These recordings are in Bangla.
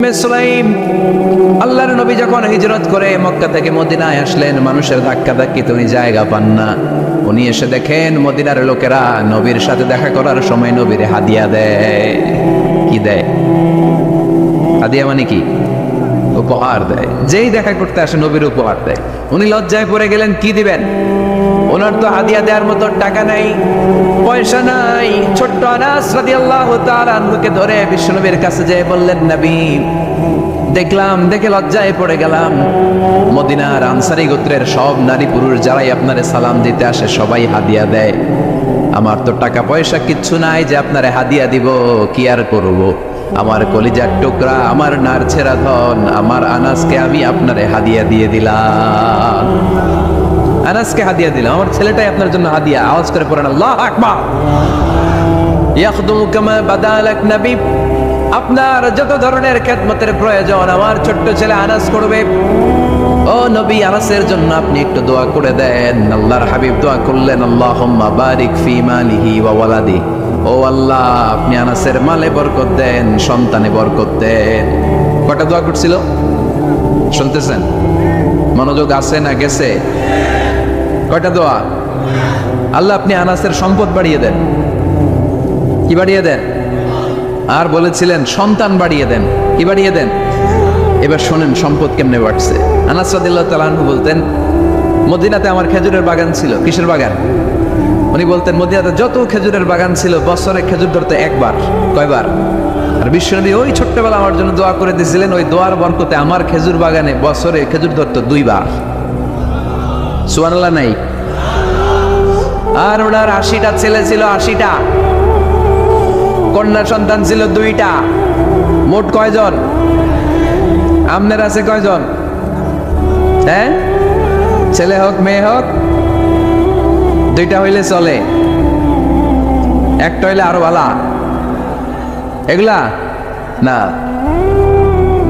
সুলাইম আল্লাহর নবী যখন হিজরত করে মক্কা থেকে মদিনায় আসলেন, মানুষের ধাক্কা ধাক্কিতে উনি জায়গা পান না। উনি এসে দেখেন মদিনার লোকেরা নবীর সাথে দেখা করার সময় নবীরে হাদিয়া দেয়। কি দেয়? হাদিয়া মানে কি? উপহার দেয়। যেই দেখা করতে আসে নবীর উপহার দেয়। উনি লজ্জায় পড়ে গেলেন, কি দিবেন? ওনার তো হাদিয়া দেওয়ার মতো টাকা নাই, পয়সা নাই। ছোট্ট আনাস রাদিয়াল্লাহু তাআলা আনহুকে ধরে বিশ্বনবীর কাছে যেয়ে বললেন, নবী দেখে লজ্জায় পড়ে গেলাম, মদিনার আনসারী গোত্রের সব নারী পুরুষ যারাই আপনারে সালাম দিতে আসে সবাই হাদিয়া দেয়। আমার তো টাকা পয়সা কিচ্ছু নাই যে আপনারে হাদিয়া দিব, কি আর করব? আমার কলিজার টুকরা, আমার নারছেরা ধন, আমার আনাসকে আমি আপনারে হাদিয়া দিয়ে দিলাম। আনাসকে হাদিয়া দিলাম, আমার ছেলেটাই আপনার জন্য হাদিয়া। আওয়াজ করে পড়েন আল্লাহু আকবার। ইয়াখদুমু কামা বাদালাক নবী, আপনার যত ধরনের খেদমতের প্রয়োজন আমার ছোট্ট ছেলে আনাস করবে। ও নবী, আনাসের জন্য আপনি একটু দোয়া করে দেন। আল্লাহর হাবিব দোয়া করলেন, আল্লাহুম্মা বারিক ফি মালিহি ওয়া ওয়ালাদি। ও আল্লাহ, আপনি আনাসের মালে বরকত দেন, সন্তানে বরকত দেন। কয়টা দোয়া করছিল শুনতেছেন? মনোযোগ আছে না গেছে? কয়টা দোয়া? আল্লাহ আপনি আনাসের সম্পদ বাড়িয়ে দেন। কি বাড়িয়ে দেন? আর বলেছিলেন সন্তান বাড়িয়ে দেন। কি বাড়িয়ে দেন? এবার শোনেন সম্পদ কেমনে বাড়ছে। আনাস রাদিয়াল্লাহু তাআলা আনহু বলতেন, মদিনাতে আমার খেজুরের বাগান ছিল। কিসের বাগান? উনি বলতেন মদিনাতে যত খেজুরের বাগান ছিল বছরে খেজুর ধরতে একবার। কয়বার? আর বিশ্বনবী ওই ছোট্টবেলা আমার জন্য দোয়া করে দিয়েছিলেন, ওই দোয়ার বরকতে আমার খেজুর বাগানে বছরে খেজুর ধরতো 2 বার। সুবহানাল্লাহ নাই? আর ওনার 80টা ছেলে ছিল, 80টা। কন্যা সন্তান ছিল 2টা। মোট কয়জন? আপনার আছে কয়জন? হ্যাঁ, ছেলে হোক মেয়ে হোক 2টা হইলে চলে, একটা হইলে আরো ভালো। এগুলা না,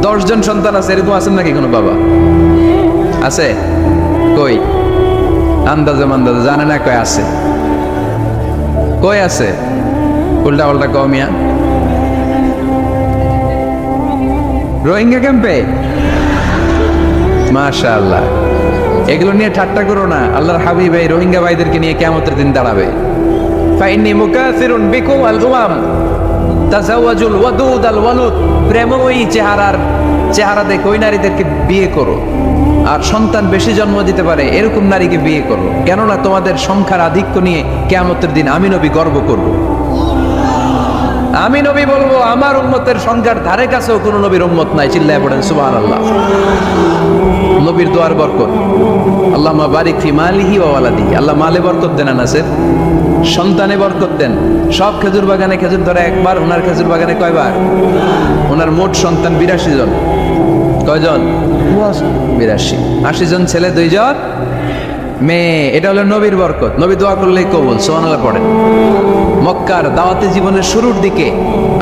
10 জন সন্তান আছে, এরকম আছেন নাকি কোনো বাবা? আছে? কই? আন্দাজে মান্দাজে জানে না কয় আছে? কই আছে? উল্টা পাল্টা কমিয়া রোহিঙ্গা ক্যাম্পে। মাশাআল্লাহ, এগুলো নিয়ে ঠাট্টা করো না। আল্লাহর হাবিব এই রোহিঙ্গা ভাইদেরকে নিয়ে কিয়ামতের দিন দাঁড়াবে। ফাইন্নী মুকাসিরুন বিকুম আল উমাম তাজাওয়াজুল ওয়াদুদ আল ওয়ালুদ। প্রেমময়ী চেহারা দেখে ওই নারীদেরকে বিয়ে করো, আর সন্তান বেশি জন্ম দিতে পারে এরকম নারীকে বিয়ে করো। কেননা তোমাদের সংখ্যার আধিক্য নিয়ে কিয়ামতের দিন আমি নবী গর্ব করব। আমি নবী বলবো আমার উম্মতের সংখ্যার ধারে কাছেও কোনো নবীর উম্মত নাই। চিল্লায় পড়েন সুবহানাল্লাহ। নবীর দোয়ার বরকত। আল্লাহুম্মা বারিক ফি মালিহি ওয়া ওয়ালাদিহি। আল্লাহ মালে বরকত দেন, আনাসের সন্তানে বরকত দেন। সব খেজুর বাগানে খেজুর ধরে একবার, ওনার খেজুর বাগানে কয়বার? ওনার মোট সন্তান 82 জন। কয়জন? 82। 80 জন ছেলে, 2 জন মেয়ে। এটা হলো নবীর বরকত। নবী দোয়া করলেই কবুল। সুবহানাল্লাহ পড়েন। মক্কার দাওয়াতে জীবনের শুরুর দিকে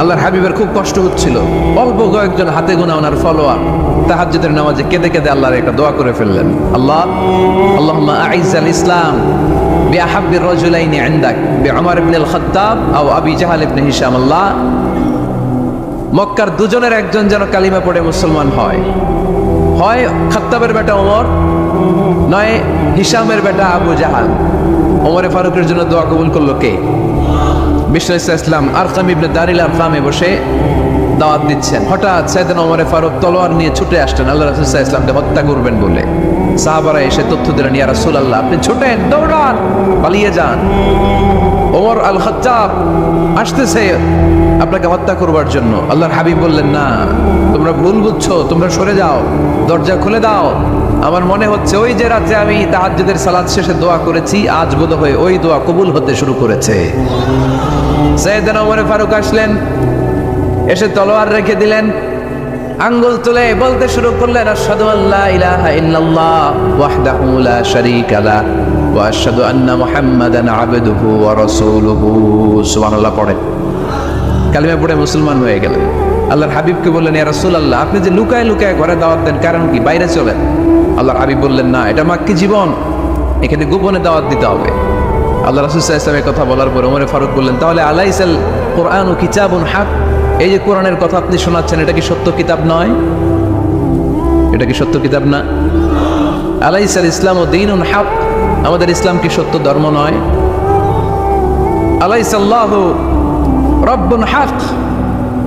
আল্লাহর হাবিবের খুব কষ্ট হচ্ছিল। অল্প কয়েকজন হাতে গোনা ওনার ফলোয়ার তাহাজ্জুদের নামাজে কেঁদে কেঁদে আল্লাহর একটা দোয়া করে ফেললেন। আল্লাহুম্মা আইজ্জাল ইসলাম বিআহাব্বির রাজুলাইনি ইনদাক বিউমর ইবনে আল খাত্তাব আও আবি জাহল ইবনে হিশাম। আল্লাহ, মক্কার দুজনের একজন যেন কালিমা পড়ে মুসলমান হয়। হয় খাত্তাবের বেটা ওমর, নয় হিশামের বেটা আবু জাহাল। ওমরে ফারুকের জন্য দোয়া কবুল করলো কে? বিষ্ণু ইসলাম আরকাম ইবনে দারিল আরকামে বসে দাওয়াত দিচ্ছেন। হঠাৎ সাইয়েদনা ওমরে ফারুক তলোয়ার নিয়ে ছুটে আসলেন আল্লাহ রাসূল সাল্লাল্লাহু আলাইহি ওয়াসাল্লামকে হত্যা করবেন বলে। সাহাবারা এসে তথ্য দিলেন, ইয়া রাসূলুল্লাহ আপনি ছুটেন, দৌড়ান, পালিয়ে যান। ওমর আল খাত্তাব আসতেছে আপনাকে হত্যা করবার জন্য। আল্লাহর হাবিব বললেন, না, তোমরা ভুল বুঝছো, তোমরা সরে যাও, দরজা খুলে দাও। আমার মনে হচ্ছে ওই যে রাতে আমি তাহাজ্জুদের সালাত শেষে দোয়া করেছি, আজ বোধহয় ওই দোয়া কবুল হতে শুরু করেছে। সাইয়েদনা ওমর ফারুক আসলেন, এসে তলোয়ার রেখে দিলেন, আঙ্গুল তুলে বলতে শুরু করলেন, আশহাদু আল্লা ইলাহা ইল্লাল্লাহ ওয়াহদাহু লা শারীকা লাহ ওয়া আশহাদু আন্না মুহাম্মাদান আবদুহু ওয়া রাসূলুহু। সুবহানাল্লাহ পড়েন। কালিমা পড়ে মুসলমান হয়ে গেলেন। আল্লাহর হাবিবকে বললেন, ইয়া রাসূলুল্লাহ আপনি যে লুকায় লুকায় ঘরে দাওয়াত দেন, কারণ কি? বাইরে চলেন। আল্লাহর হাবিব বললেন, না, এটা মাক্কি জীবন, এখানে গোপনে দাওয়াত দিতে হবে। আল্লাহ রাসূল সাল্লাল্লাহু আলাইহি ওয়াসাল্লামের কথা বলার পর ওমর ফারুক বললেন, তাহলে আলাইসাল কুরআনু কিতাবুন হক, এই যে কোরআনের কথা আপনি শোনাচ্ছেন, এটা কি সত্য কিতাব নয়? এটা কি সত্য কিতাব না? আলাইসাল ইসলাম ও দীনুন হক, আমাদের ইসলাম কি সত্য ধর্ম নয়? আলাইসাল্লাহু রব্বুন হক,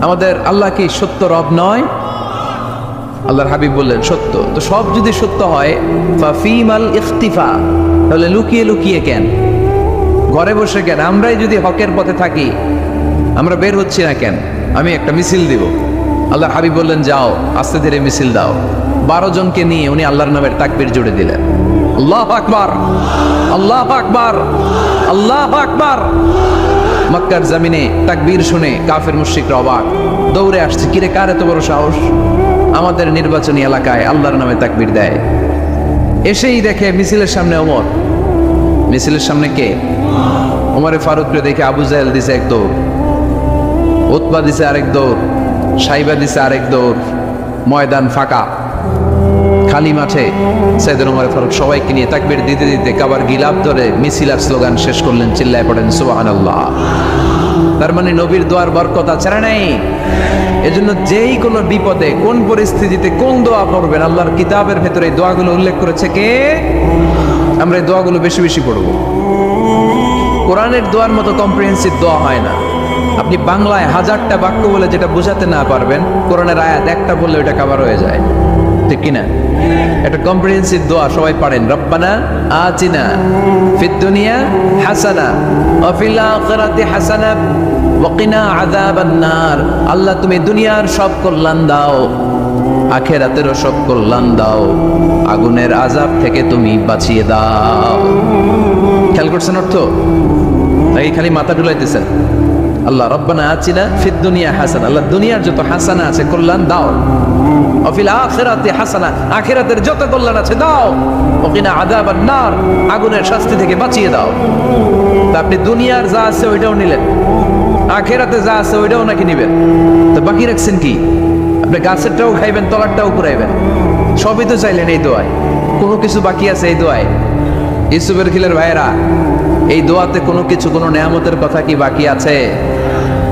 আমাদের আল্লাহ কি সত্য রব নয়? আল্লাহর হাবিব বললেন সত্য। তো সব যদি সত্য হয়, ফাফিমাল ইখতিফা, তাহলে লুকিয়ে লুকিয়ে কেন, ঘরে বসে কেন? আমরাই যদি হকের পথে থাকি, আমরা বের হচ্ছি না কেন? আমি একটা মিছিল দিব। আল্লাহর হাবিব বললেন যাও, আস্তে ধীরে মিছিল দাও। 12 জনকে নিয়ে উনি আল্লাহর নামের তাকবীর জুড়ে দিলেন। আল্লাহু আকবার, আল্লাহু আকবার, আল্লাহু আকবার। মক্কার জমিনে তাকবীর শুনে কাফের মুশরিকরা অবাক, দৌড়ে আসছে, কিরে কার এত বড় সাহস আমাদের নির্বাচনী এলাকায় আল্লাহর নামে তাকবীর দেয়। এসেই দেখে মিছিলের সামনে ওমর। মিছিলের সামনে কে? ওমরে ফারুককে দেখে আবু জাহেল দিছে এক দৌড়, উতবা দিছে আরেক দৌড়, সাইবা দিছে আরেক দৌড়। ময়দান ফাঁকা, খালি মাঠে সাইয়েদনা ওমর ফারুক সবাইকে নিয়ে তাকবীর দিতে দিতে কাবার গিলাফ ধরে মিছিল আর স্লোগান শেষ করলেন। চিল্লায় পড়েন সুবহানাল্লাহ। তার মানে নবীর দোয়ার বরকত আছে না নাই? এজন্য যেই কোনো বিপদে, কোন পরিস্থিতিতে কোন দোয়া পড়বেন, আল্লাহর কিতাবের ভেতরে এই দোয়াগুলো উল্লেখ করেছে কে? আমরা এই দোয়াগুলো বেশি বেশি পড়ব। কোরআনের দোয়ার মতো কম্প্রিহেন্সিভ দোয়া হয় না। আপনি বাংলায় 1000টা বাক্য বলে যেটা বোঝাতে না পারবেন, কোরআনের আয়াত একটা বললে ওটা কভার হয়ে যায়, ঠিক কিনা? একটা কম্প্রিহেন্সিভ দোয়া সবাই পারেন। রব্বানা আতিনা ফিদ দুনিয়া হাসানা ওয়া ফিল আখিরাতি হাসানা ওয়া কিনা আযাবান নার। আল্লাহ তুমি দুনিয়ার সব কল্যাণ দাও, আখিরাতেরও সব কল্যাণ দাও, আগুনের আযাব থেকে তুমি বাঁচিয়ে দাও। খেয়াল করছেন অর্থ? নাকি খালি মাথা ডুলাইতেছেন? আল্লাহ রব্বানা আতিনা ফিদ দুনিয়া হাসানা, আল্লাহ দুনিয়ার যত হাসানা আছে কল্যাণ দাও, অফিল আখিরাতি হাসানা, আখিরাতের যত কল্যাণ আছে দাও, ওকিনা আযাবান নার, আগুনের শাস্তি থেকে বাঁচিয়ে দাও। তা আপনি দুনিয়ার যা আছে ওইটাও নিলেন, আখিরাতে যা আছে ওইটাও নাকি নিবেন? তো বাকি রাখছেন কি? আপনি গাছেরটাও খাইবেন, তলারটাও কুড়াইবেন, সবই তো চাইলেন এই দোয়ায়। কোনো কিছু বাকি আছে এই দোয়ায়? ইউসুফের খিলের ভাইয়েরা, এই দোয়াতে কোনো কিছু, কোনো নেয়ামতের কথা কি বাকি আছে?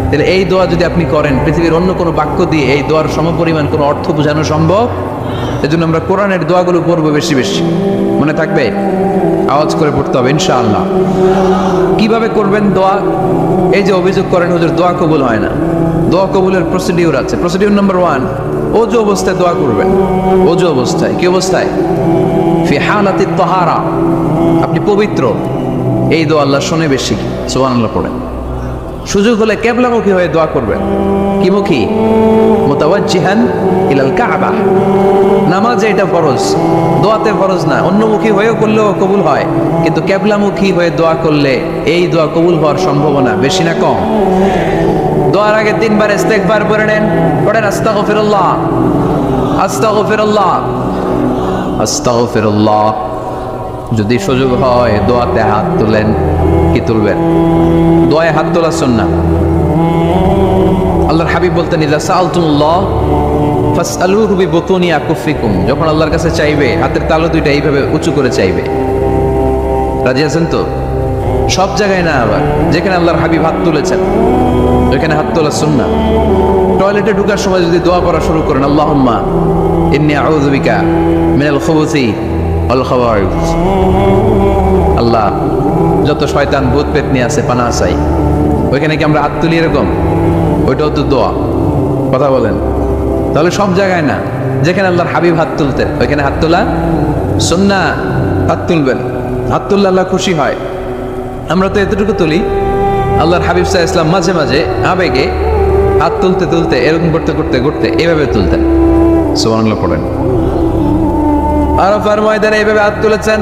তাহলে এই দোয়া যদি আপনি করেন, পৃথিবীর অন্য কোনো বাক্য দিয়ে এই দোয়ার সমপরিমাণ কোনো অর্থ বোঝানো সম্ভব? এজন্য আমরা কোরআনের দোয়াগুলো পড়বো বেশি বেশি। মনে থাকবে? আওয়াজ করে পড়তে হবে ইনশাআল্লাহ। কিভাবে করবেন দোয়া? এই যে অভিযোগ করেন হুজুর দোয়া কবুল হয় না, দোয়া কবুলের প্রসিডিউর আছে। প্রসিডিউর নাম্বার 1, ওযু অবস্থায় দোয়া করবেন। ওযু অবস্থায়, কি অবস্থায়? ফি হালাতি তাহারা, আপনি পবিত্র। এই দোয়া আল্লাহ শুনে বেশি, সুবহানাল্লাহ পড়েন। সুযোগ হলে কিবলামুখী হয়ে দোয়া করবেন। কি মুখী? মুতাওয়াজ্জিহান ইলাল কাবা। নামাজে এটা ফরজ, দোয়াতে ফরজ না। অন্যমুখী হয়েও করলেও কবুল হয়, কিন্তু কিবলামুখী হয়ে দোয়া করলে এই দোয়া কবুল হওয়ার সম্ভাবনা বেশি না কম? দোয়ার আগে 3 বার ইস্তেগফার পড়ে নেন। পড়েন আস্তাগফিরুল্লাহ, আস্তাগফিরুল্লাহ, আস্তাগফিরুল্লাহ। যদি সুযোগ হয় দোয়াতে হাত তুলেন। কি তুলবেন? দোয়ায় হাত তোলা সুন্নাহ। আল্লাহর হাবিব বলতেন ইযা সাআলতুমুল্লাহ ফাসআলুহু বিবুতুনি আকুফিকুম, যখন আল্লাহর কাছে চাইবে হাতের তালু দুইটা এইভাবে উঁচু করে চাইবে। রাজি আছেন তো? সব জায়গায় না, আবার যেখানে আল্লাহর হাবিব হাত তুলেছেন ওইখানে হাত তোলা সুন্নাহ। টয়লেটে ঢোকার সময় যদি দোয়া পড়া শুরু করেন, আল্লাহুম্মা ইন্নী আউযু বিকা মিনাল খুবুসি ওয়াল খাবাইস, আল্লাহ যত শয়তান ভূত পেতনি আছে পানাহ চাই। ওইখানে কি আমরা হাত তুলি এরকম? ওইটাও তো দোয়া। কথা বলেন? তাহলে সব জায়গায় না, যেখানে আল্লাহর হাবিব হাত তুলতেন ওইখানে হাত তোলা সুন্নাহ। হাত তুলবেন, হাত তুললে আল্লাহ খুশি হয়। আমরা তো এতটুকু তুলি। আল্লাহর হাবিব সাল্লাল্লাহু আলাইহি ওয়াসাল্লাম মাঝে মাঝে আবেগে হাত তুলতে তুলতে এরকম করতে করতে করতে এভাবে তুলতেন। সুবহানাল্লাহ পড়েন। আরাফার ময়দানে এইভাবে হাত তুলেছেন।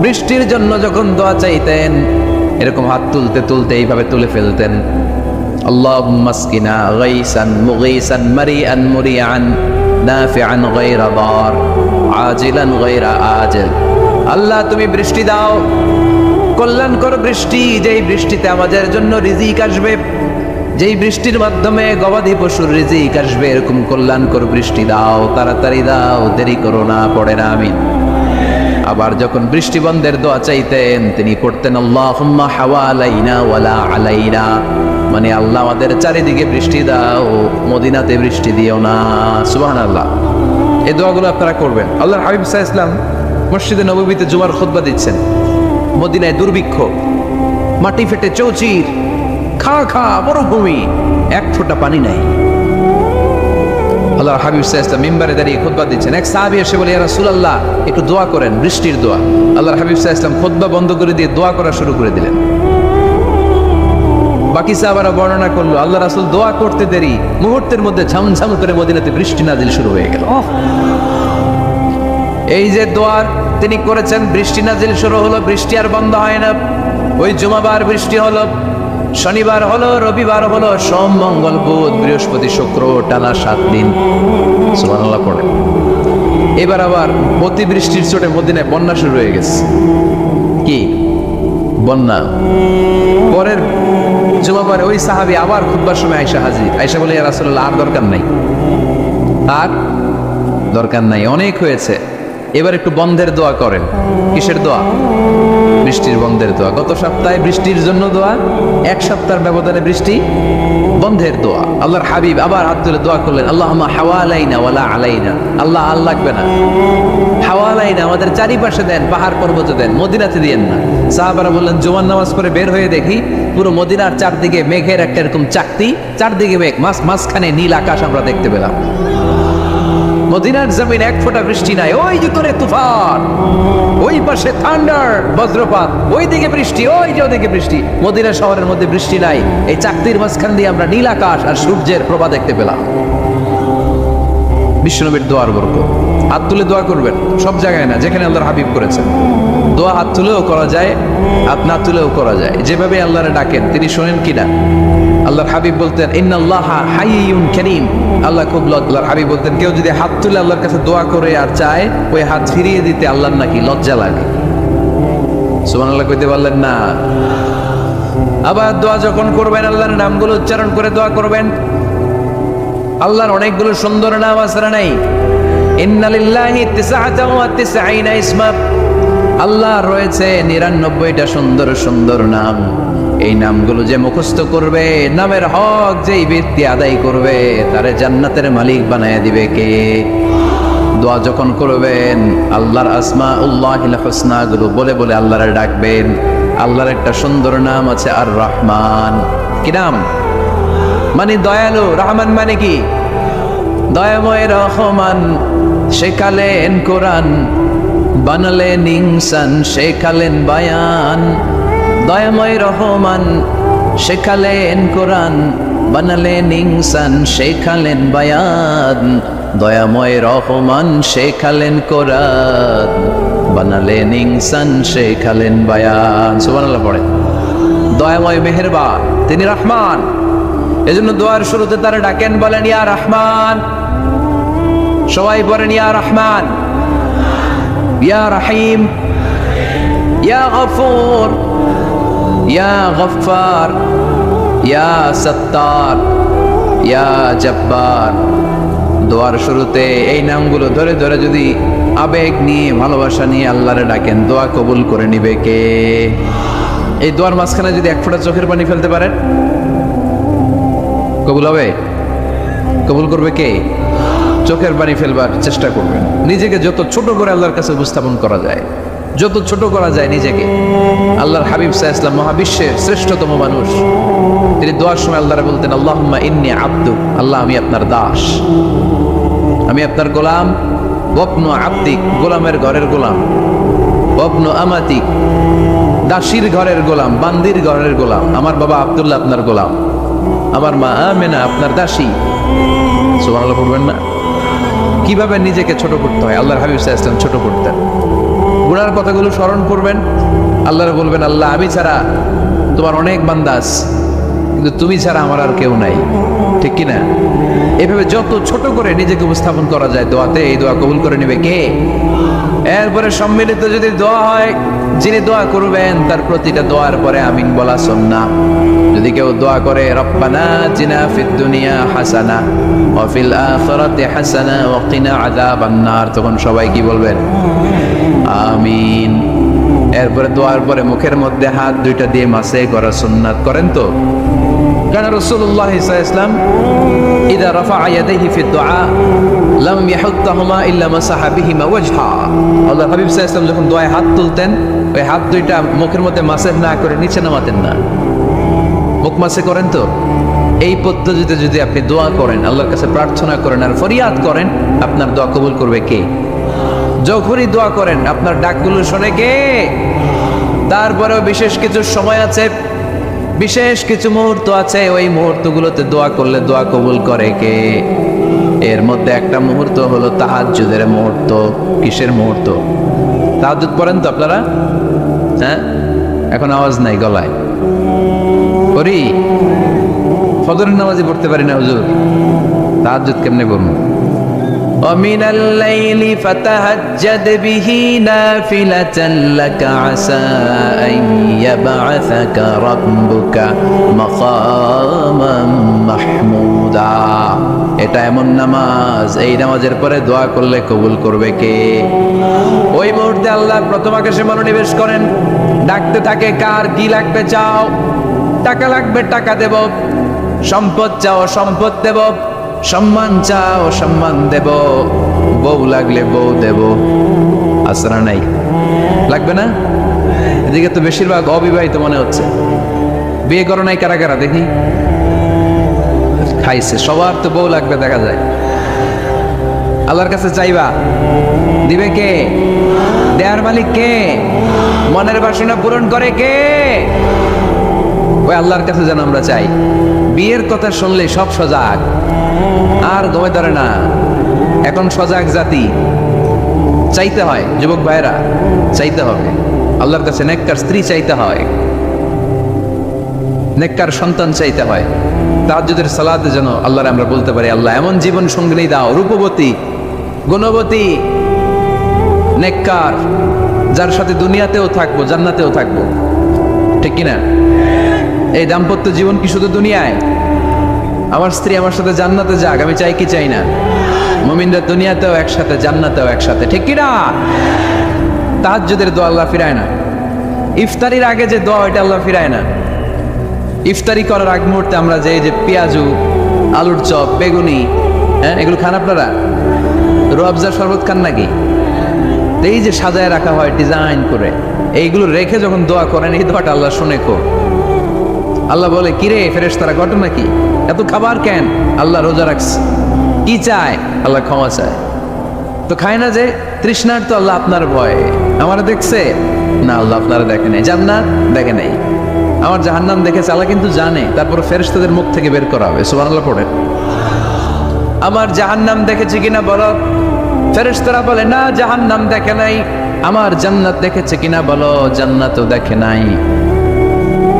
বৃষ্টির জন্য যখন দোয়া চাইতেন এরকম হাত তুলতে তুলতে এইভাবে তুলে ফেলতেন। আল্লাহুম্মা আসকিনা গাইসান মুগীসান মারিআন মুরিআন নাফিআন গায়রা দার আজিলান গায়রা আজিল। আল্লাহ তুমি বৃষ্টি দাও, কল্যাণকর বৃষ্টি, যেই বৃষ্টিতে আমাদের জন্য রিজিক আসবে, যেই বৃষ্টির মাধ্যমে গবাদি পশুর রিজিক আসবে, এরকম কল্যাণকর বৃষ্টি দাও, তাড়াতাড়ি দাও, দেরি করো না। পড়েন আমিন। আবার যখন বৃষ্টি বন্ধের দোয়া চাইতেন তিনি পড়তেন আল্লাহুম্মা হাওয়ালাইনা ওয়ালা আলাইনা মানে আল্লাহ আমাদের চারিদিকে বৃষ্টি দাও, মদিনাতে বৃষ্টি দিও না। সুবহানাল্লাহ। এই দোয়াগুলো আপনারা করবেন। আল্লাহর হাবিব সাল্লাল্লাহু আলাইহি ওয়াসাল্লাম মসজিদে নববীতে জুমার খুতবা দিচ্ছেন। মদিনায় দুর্ভিক্ষ, মাটি ফেটে চৌচির, খা খা মরুভূমি, এক ফোঁটা পানি নাই। আল্লাহর হাবিব সাল্লাল্লাহু আলাইহি ওয়াসাল্লাম মিম্বারে দাঁড়িয়ে খুতবা দিচ্ছেন। এক সাহাবী এসে বলে, ইয়া রাসূলুল্লাহ, একটু দোয়া করেন, বৃষ্টির দোয়া। আল্লাহর হাবিব সাল্লাল্লাহু আলাইহি ওয়াসাল্লাম খুতবা বন্ধ করে দিয়ে দোয়া করা শুরু করে দিলেন। বাকি সাহাবারা বর্ণনা করলো, আল্লাহ রাসূল দোয়া করতে দেরি, মুহূর্তের মধ্যে ঝমঝম করে মদিনাতে বৃষ্টি নাজিল শুরু হয়ে গেল। এই যে দোয়ার তিনি করেছেন, বৃষ্টি নাজিল শুরু হলো, বৃষ্টি আর বন্ধ হয় না। ওই জুমাবার বৃষ্টি হলো, শনিবার হলো, রবিবার হলো, সোম মঙ্গল বুধ বৃহস্পতি শুক্র, টানা 7 দিন। সুবহানাল্লাহ পড়ে। এবার আবার অতিবৃষ্টির চোটে মদিনায় বন্যা শুরু হয়ে গেছে। কি বন্যা? পরের জুমাবারে ওই সাহাবী আবার খুতবার সময় আয়েশা হাজির। আয়েশা বলে, ইয়া রাসূলুল্লাহ, আর দরকার নাই, আর দরকার নাই, অনেক হয়েছে, এবার একটু বন্ধের দোয়া করেন। কিসের দোয়া? বৃষ্টির বন্ধের দোয়া। গত সপ্তাহে বৃষ্টির জন্য দোয়া, এক সপ্তাহের ব্যবধানে বৃষ্টি বন্ধের দোয়া। আল্লাহর হাবিব আবার হাত তুলে দোয়া করলেন, আল্লাহুম্মা হাওয়ালাইনা ওয়ালা আলাইনা। আল্লাহ আর লাগবে না, হাওয়ালাইনা, আমাদের চারিপাশে দেন, পাহাড় পর্বতে দেন, মদিনাতে দিয়েন না। সাহাবারা বললেন, জুমার নামাজ পড়ে বের হয়ে দেখি পুরো মদিনার চারদিকে মেঘের একটা এরকম চাকতি, চারদিকে মেঘ, মাঝখানে নীল আকাশ আমরা দেখতে পেলাম। মদিনার জমিন এক ফোঁটা বৃষ্টি নাই। ওই যে তোরে তুফান, ওই পাশে থান্ডার বজ্রপাত, ওই দিকে বৃষ্টি, ওই যে ওদিকে বৃষ্টি। মদিনা শহরের মধ্যে বৃষ্টি নাই, এই চাকতির মাঝখান দিয়ে আমরা নীল আকাশ আর সূর্যের প্রভা দেখতে পেলাম। বিশ্বনবীর দোয়ার বরকত। হাত তুলে দোয়া করবেন, সব জায়গায় না, যেখানে আল্লাহর হাবিব করেছেন। দোয়া হাত তুলেও করা যায়, হাত না তুলেও করা যায়, যেভাবে আল্লাহরে ডাকেন তিনি শোনেন কিনা। আল্লাহর হাবিব বলতেন, ইন্নাল্লাহা হাইয়ুন কারীম। আল্লাহ খুব আল্লাহর হাবিব বলতেন, কেউ যদি হাত তুলে আল্লাহর কাছে দোয়া করে আর চায়, ওই হাত ফিরিয়ে দিতে আল্লাহর নাকি লজ্জা লাগে। সুবহানাল্লাহ কইতে পারলেন না? আবার দোয়া যখন করবেন, আল্লাহর নামগুলো উচ্চারণ করে দোয়া করবেন। আল্লাহর অনেকগুলো সুন্দর নাম আছে না নাই? ইন্না লিল্লাহি 99 ইসমা। আল্লাহ রয়েছে 99টা সুন্দর সুন্দর নাম। এই নামগুলো যে মুখস্থ করবে, নামের হক যেই ব্যক্তি আদায় করবে, তারে জান্নাতের মালিক বানায় দিবে কে? দোয়া যখন করবেন, আল্লাহর আসমাউল্লাহিল হুসনা গুলো বলে বলে আল্লাহরে ডাকবেন। আল্লাহর একটা সুন্দর নাম আছে, আর রহমান। কি নাম? মানে দয়ালু। রহমান মানে কি? দয়াময় রহমান। শেখালেন কোরআন, বানালেন ইনসান, শেখালেন বায়ান। দয়াময় রহমান, শেখালেন কোরআন, বানালেন ইনসান, শেখালেন বায়ান। দয়াময় রহমান, শেখালেন কোরআন, বানালেন ইনসান, শেখালেন বায়ান। সুবহানাল্লাহ পড়ে। দয়াময় মেহেরবান, তিনি রহমান। এজন্য দোয়ার শুরুতে তারা ডাকেন, বলেন ইয়া রহমান। সবাই বলেন ইয়া রহমান, ইয়া রহিম, ইয়া গফুর, ইয়া গফফার, ইয়া সত্তার, ইয়া জব্বার। দোয়ার শুরুতে এই নামগুলো ধরে ধরে যদি আবেগ নিয়ে, ভালোবাসা নিয়ে আল্লাহরে ডাকেন, দোয়া কবুল করে নিবে কে? এই দোয়ার মাঝখানে যদি এক ফোঁটা চোখের পানি ফেলতে পারেন, কবুল হবে? কবুল করবে কে? চোখের পানি ফেলবার চেষ্টা করবেন। নিজেকে যত ছোট করে আল্লাহর কাছে উপস্থাপন করা যায়, যত ছোট করা যায় নিজেকে। আল্লাহর হাবিব সাল্লাল্লাহু আলাইহি ওয়াসাল্লাম মহাবিশ্বের শ্রেষ্ঠতম মানুষ, তিনি দোয়ার সময় আল্লাহরে বলতেন, আল্লাহুম্মা ইন্নী আবদুক। আল্লাহ, আমি আপনার দাস, আমি আপনার গোলাম। ওয়াবনু আবদিক, গোলামের ঘরের গোলাম। ওয়াবনু আমাতিক, দাসীর ঘরের গোলাম, বান্দির ঘরের গোলাম। আমার বাবা আব্দুল্লাহ আপনার গোলাম, আমার মা আমেনা আপনার দাসী। সুবহানাল্লাহ পড়বেন না? কিভাবে নিজেকে ছোট করতে হয় আল্লাহর হাবিব সাল্লাল্লাহু আলাইহি ওয়াসাল্লাম ছোট করতেন। গুনার কথাগুলো স্মরণ করবেন, আল্লাহরে বলবেন, আল্লাহ, আমি ছাড়া তোমার অনেক বান্দা আছে, কিন্তু তুমি ছাড়া আমার আর কেউ নাই। ঠিক কিনা? এভাবে যত ছোট করে নিজেকে উপস্থাপন করা যায় দোয়াতে, এই দোয়া কবুল করে নেবে কে? এরপরে সম্মিলিত যদি দোয়া হয়, যিনি দোয়া করবেন তার প্রতিটা দোয়ার পরে আমিন বলা সুন্নাহ। যদি কেউ দোয়া করে, রব্বানা আতিনা ফিদ দুনিয়া হাসানা ওয়া ফিল আখিরাতি হাসানা ওয়া কিনা আযাবান নার, তখন সবাই কি বলবেন? আমিন। এরপরে দোয়ার পরে মুখের মধ্যে হাত দুইটা দিয়ে মাসে করা সুন্নাত। করেন তো? কারণ রাসূলুল্লাহ সাল্লাল্লাহু আলাইহি ওয়াসাল্লাম ইযা রাফা'a ইয়াদাইহি ফি দুআ লাম ইয়াহুত্তাহুমা ইল্লা মাসাহা বিহিমা ওয়াজহা। আল্লাহর হাবিব সাল্লাল্লাহু আলাইহি ওয়াসাল্লাম যখন দোয়ায় হাত তুলতেন, ওই হাত দুইটা মুখের মধ্যে মাসেহ না করে নিচে নামাতেন না। মুখ মাসে করেন তো, এই পদ্ধতিতে যদি আপনি দোয়া করেন, আল্লাহর কাছে প্রার্থনা করেন আর ফরিয়াদ করেন, আপনার দোয়া কবুল করবে কে? যখনই দোয়া করেন আপনার ডাকগুলো শোনে কে? তারপরেও বিশেষ কিছু সময় আছে, বিশেষ কিছু মুহূর্ত আছে, ওই মুহূর্তগুলোতে দোয়া করলে দোয়া কবুল করে কে? এর মধ্যে একটা মুহূর্ত হলো তাহাজ্জুদের মুহূর্ত। কিসের মুহূর্ত? তাহাজ্জুদ পড়েন তো আপনারা? হ্যাঁ, এখন আওয়াজ নাই গলায়। করি, ফজরের নামাজই পড়তে পারি না হুজুর, তাহাজ্জুদ কেমনে পড়বো? ومن الليل فتهجد به نافلة لك عسى أن يبعثك ربك مقاما محمودا। এটা এমন নামাজ, এই নামাজের পরে দোয়া করলে কবুল করবে কে? ওই মুহূর্তে আল্লাহ প্রথম আকাশে মনোনিবেশ করেন, ডাকতে থাকে, কার কি লাগবে চাও? টাকা লাগবে টাকা দেব, সম্পদ চাও সম্পদ দেব, সম্মান চাও সম্মান দেব, বউ লাগলে বউ দেব। আসরা নাই? লাগবে না? এদিকে তো বেশিরভাগ অবিবাহিত মনে হচ্ছে। বিয়ে করো নাই কারা কারা দেখি? খাইছে। সবার তো বউ লাগবে দেখা যায়। আল্লাহর কাছে চাইবা, দিবে কে? দেয়ার মালিক কে? মনের বাসনা পূরণ করে কে? ওই আল্লাহর কাছে যেন আমরা চাই। বিয়ের কথা শুনলে সব সজাগ, আর দমে ধরে না। এখন সজাগ জাতি, চাইতে হয়। যুবক ভাইরা, চাইতে হবে আল্লাহর কাছে। নেককার স্ত্রী চাইতে হয়, নেককার সন্তান চাইতে হয়। তাহাজ্জুদের সালাতে যেন আল্লাহর আমরা বলতে পারি, আল্লাহ এমন জীবন সঙ্গিনী দাও, রূপবতী, গুণবতী, নেককার, যার সাথে দুনিয়াতেও থাকবো জান্নাতেও থাকবো। ঠিক কিনা? এই দাম্পত্য জীবন কি শুধু দুনিয়ায়? আমার স্ত্রী আমার সাথে জান্নাতে যাক, আমি চাই কি চাই না? মুমিনরা দুনিয়াতেও একসাথে, জান্নাতেও একসাথে। ঠিক কিনা? তাহাজ্জুদের দোয়া আল্লাহ ফিরায় না। ইফতারির আগে যে দোয়া, ওইটা আল্লাহ ফিরায় না। ইফতারি করার আগ মুহূর্তে আমরা যে পেঁয়াজু, আলুর চপ, বেগুনি, হ্যাঁ, এগুলো খান আপনারা? রুয়াবজার শরবত খান নাকি? এই যে সাজায় রাখা হয় ডিজাইন করে, এইগুলো রেখে যখন দোয়া করেন, এই দোয়াটা আল্লাহ শুনে কো। আল্লাহ বলে, কিরে ফেরেশতারা, ঘটনা কি? এত খাবার কেন? আল্লাহ রোজা রাখছে। কি চায়? আল্লাহ ক্ষমা চায়। তো খায় না যে তৃষ্ণার, তো আল্লাহ আপনার ভয়। আমার দেখছে না, আল্লাহ আপনারা দেখে নাই। জান্নাত দেখে নাই, আমার জাহান্নাম দেখেছে আল্লাহ কিন্তু জানে। তারপর ফেরেশতাদের মুখ থেকে বের করা হবে। সুবহানাল্লাহ পড়েন। আমার জাহান্নাম দেখেছে কিনা বলো? ফেরেশতারা বলে না, জাহান্নাম দেখে নাই। আমার জান্নাত দেখেছে কিনা বলো? জান্নাতও দেখে নাই,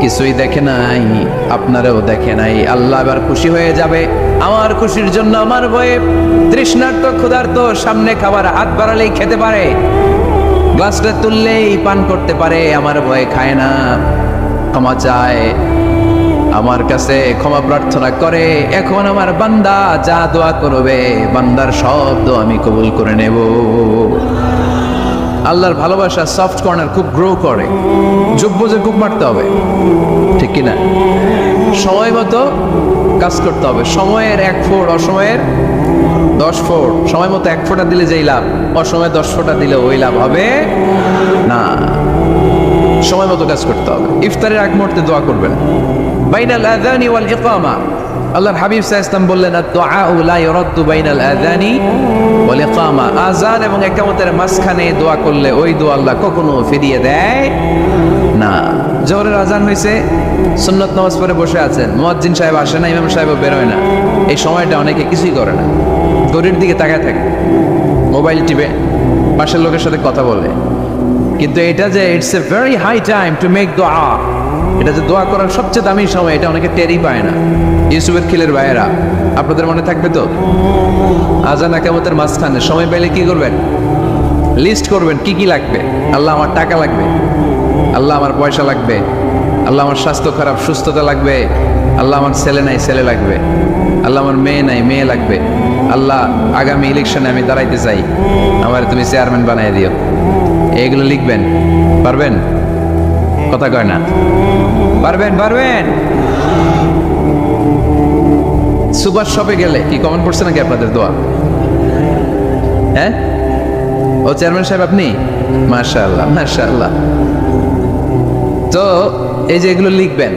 কিছুই দেখে নাই, আপনারাও দেখে নাই। আল্লাহ এবার খুশি হয়ে যাবে। আমার খুশির জন্য আমার ভয়ে তৃষ্ণার্ত ক্ষুধার্ত সামনে খাবার হাত বাড়ালেই খেতে পারে, গ্লাসটা তুললেই পান করতে পারে, আমার ভয়ে খায় না, ক্ষমা চায়, আমার কাছে ক্ষমা প্রার্থনা করে। এখন আমার বান্দা যা দোয়া করবে, বান্দার সব দোয়া আমি কবুল করে নেব। আল্লাহর ভালোবাসা সফট কর্নার খুব গ্রো করে, যোগ বুঝে খুব মারতে হবে। ঠিক কিনা? সময় মতো কাজ করতে হবে। সময়ের 1 ফোঁট, অসময়ের 10 ফোঁট। সময় মতো 1 ফোঁটা দিলে যেই লাভ, অসময়ে 10 ফোঁটা দিলে ওই লাভ হবে না। সময় মতো কাজ করতে হবে। ইফতারের আগ মুহূর্তে দোয়া করবেন। বাইনাল আযানি ওয়াল ইকামা, আল্লাহর হাবিব সাল্লাল্লাহু আলাইহি ওয়াসাল্লাম বললেন, আদ-দুআউ লা ইউরাদ্দু বাইনাল আযানি ওয়াল ইকামা। আযান এবং ইকামতের মাঝখানে দোয়া করলে ওই দোয়া আল্লাহ কখনো ফিরিয়ে দেয় না। জোহরের আযান হয়েছে, সুন্নত নামাজ পড়ে বসে আছেন, মুয়াজ্জিন সাহেব আসে না, ইমাম সাহেবও বেরোয় না। এই সময়টা অনেকে কিছুই করে না, ঘড়ির দিকে তাকায় থাকে, মোবাইল টিপে, পাশের লোকের সাথে কথা বলে। কিন্তু এটা যে it's a very high time to make দোয়া, এটা যে দোয়া করার সবচেয়ে দামি সময়, এটা অনেকে টেরই পায় না। ইউসুফের খিলের ভাইয়েরা, আপনাদের মনে থাকবে তো? আযান ইকামতের মাঝখানে সময় পেলে কি করবেন? লিস্ট করবেন কি কি লাগবে। আল্লাহ আমার টাকা লাগবে, আল্লাহ আমার পয়সা লাগবে, আল্লাহ আমার স্বাস্থ্য খারাপ সুস্থতা লাগবে, আল্লাহ আমার ছেলে নাই ছেলে লাগবে, আল্লাহ আমার মেয়ে নাই মেয়ে লাগবে, আল্লাহ আগামী ইলেকশনে আমি দাঁড়াইতে চাই, আমার তুমি চেয়ারম্যান বানাই দিও। এইগুলো লিখবেন। পারবেন? কথা কয় না। পারবেন? পারবেন? সুপার শপে গেলে কি কমন পড়ছে নাকি আপনাদের দোয়া? হ্যাঁ, ও চেয়ারম্যান সাহেব আপনি? মাশাআল্লাহ মাশাআল্লাহ। তো এই যে এগুলো লিখবেন,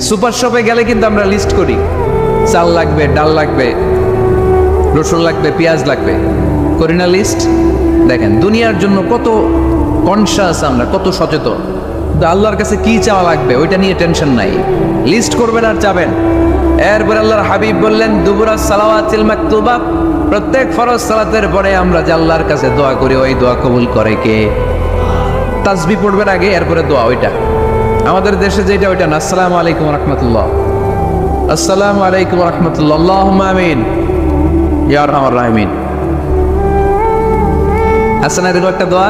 সুপার শপে গেলে কিন্তু আমরা লিস্ট করি, চাল লাগবে, ডাল লাগবে, রসুন লাগবে, পেঁয়াজ লাগবে, করি না লিস্ট? দেখেন দুনিয়ার জন্য কত কনশাস আমরা, কত সচেতন। কিন্তু আল্লাহর কাছে কি চাওয়া লাগবে ওইটা নিয়ে টেনশন নাই, লিস্ট করবেন আর চাবেন। এরপর আল্লাহর হাবিব বললেন দুবুরা সালাওয়াতিল মাকতুবা, প্রত্যেক ফরজ সালাতের পরে আমরা যে আল্লাহর কাছে দোয়া করি ওই দোয়া কবুল করে কে? তাসবিহ পড়বেন আগে, এরপরে দোয়া। ওইটা আমাদের দেশে যেটা ওইটা না। আসসালামু আলাইকুম রাহমাতুল্লাহ, আসসালামু আলাইকুম রাহমাতুল্লাহ, আল্লাহুম্মা আমিন ইয়া আরহামার রাহিমিন। আসলে এরকম একটা দোয়া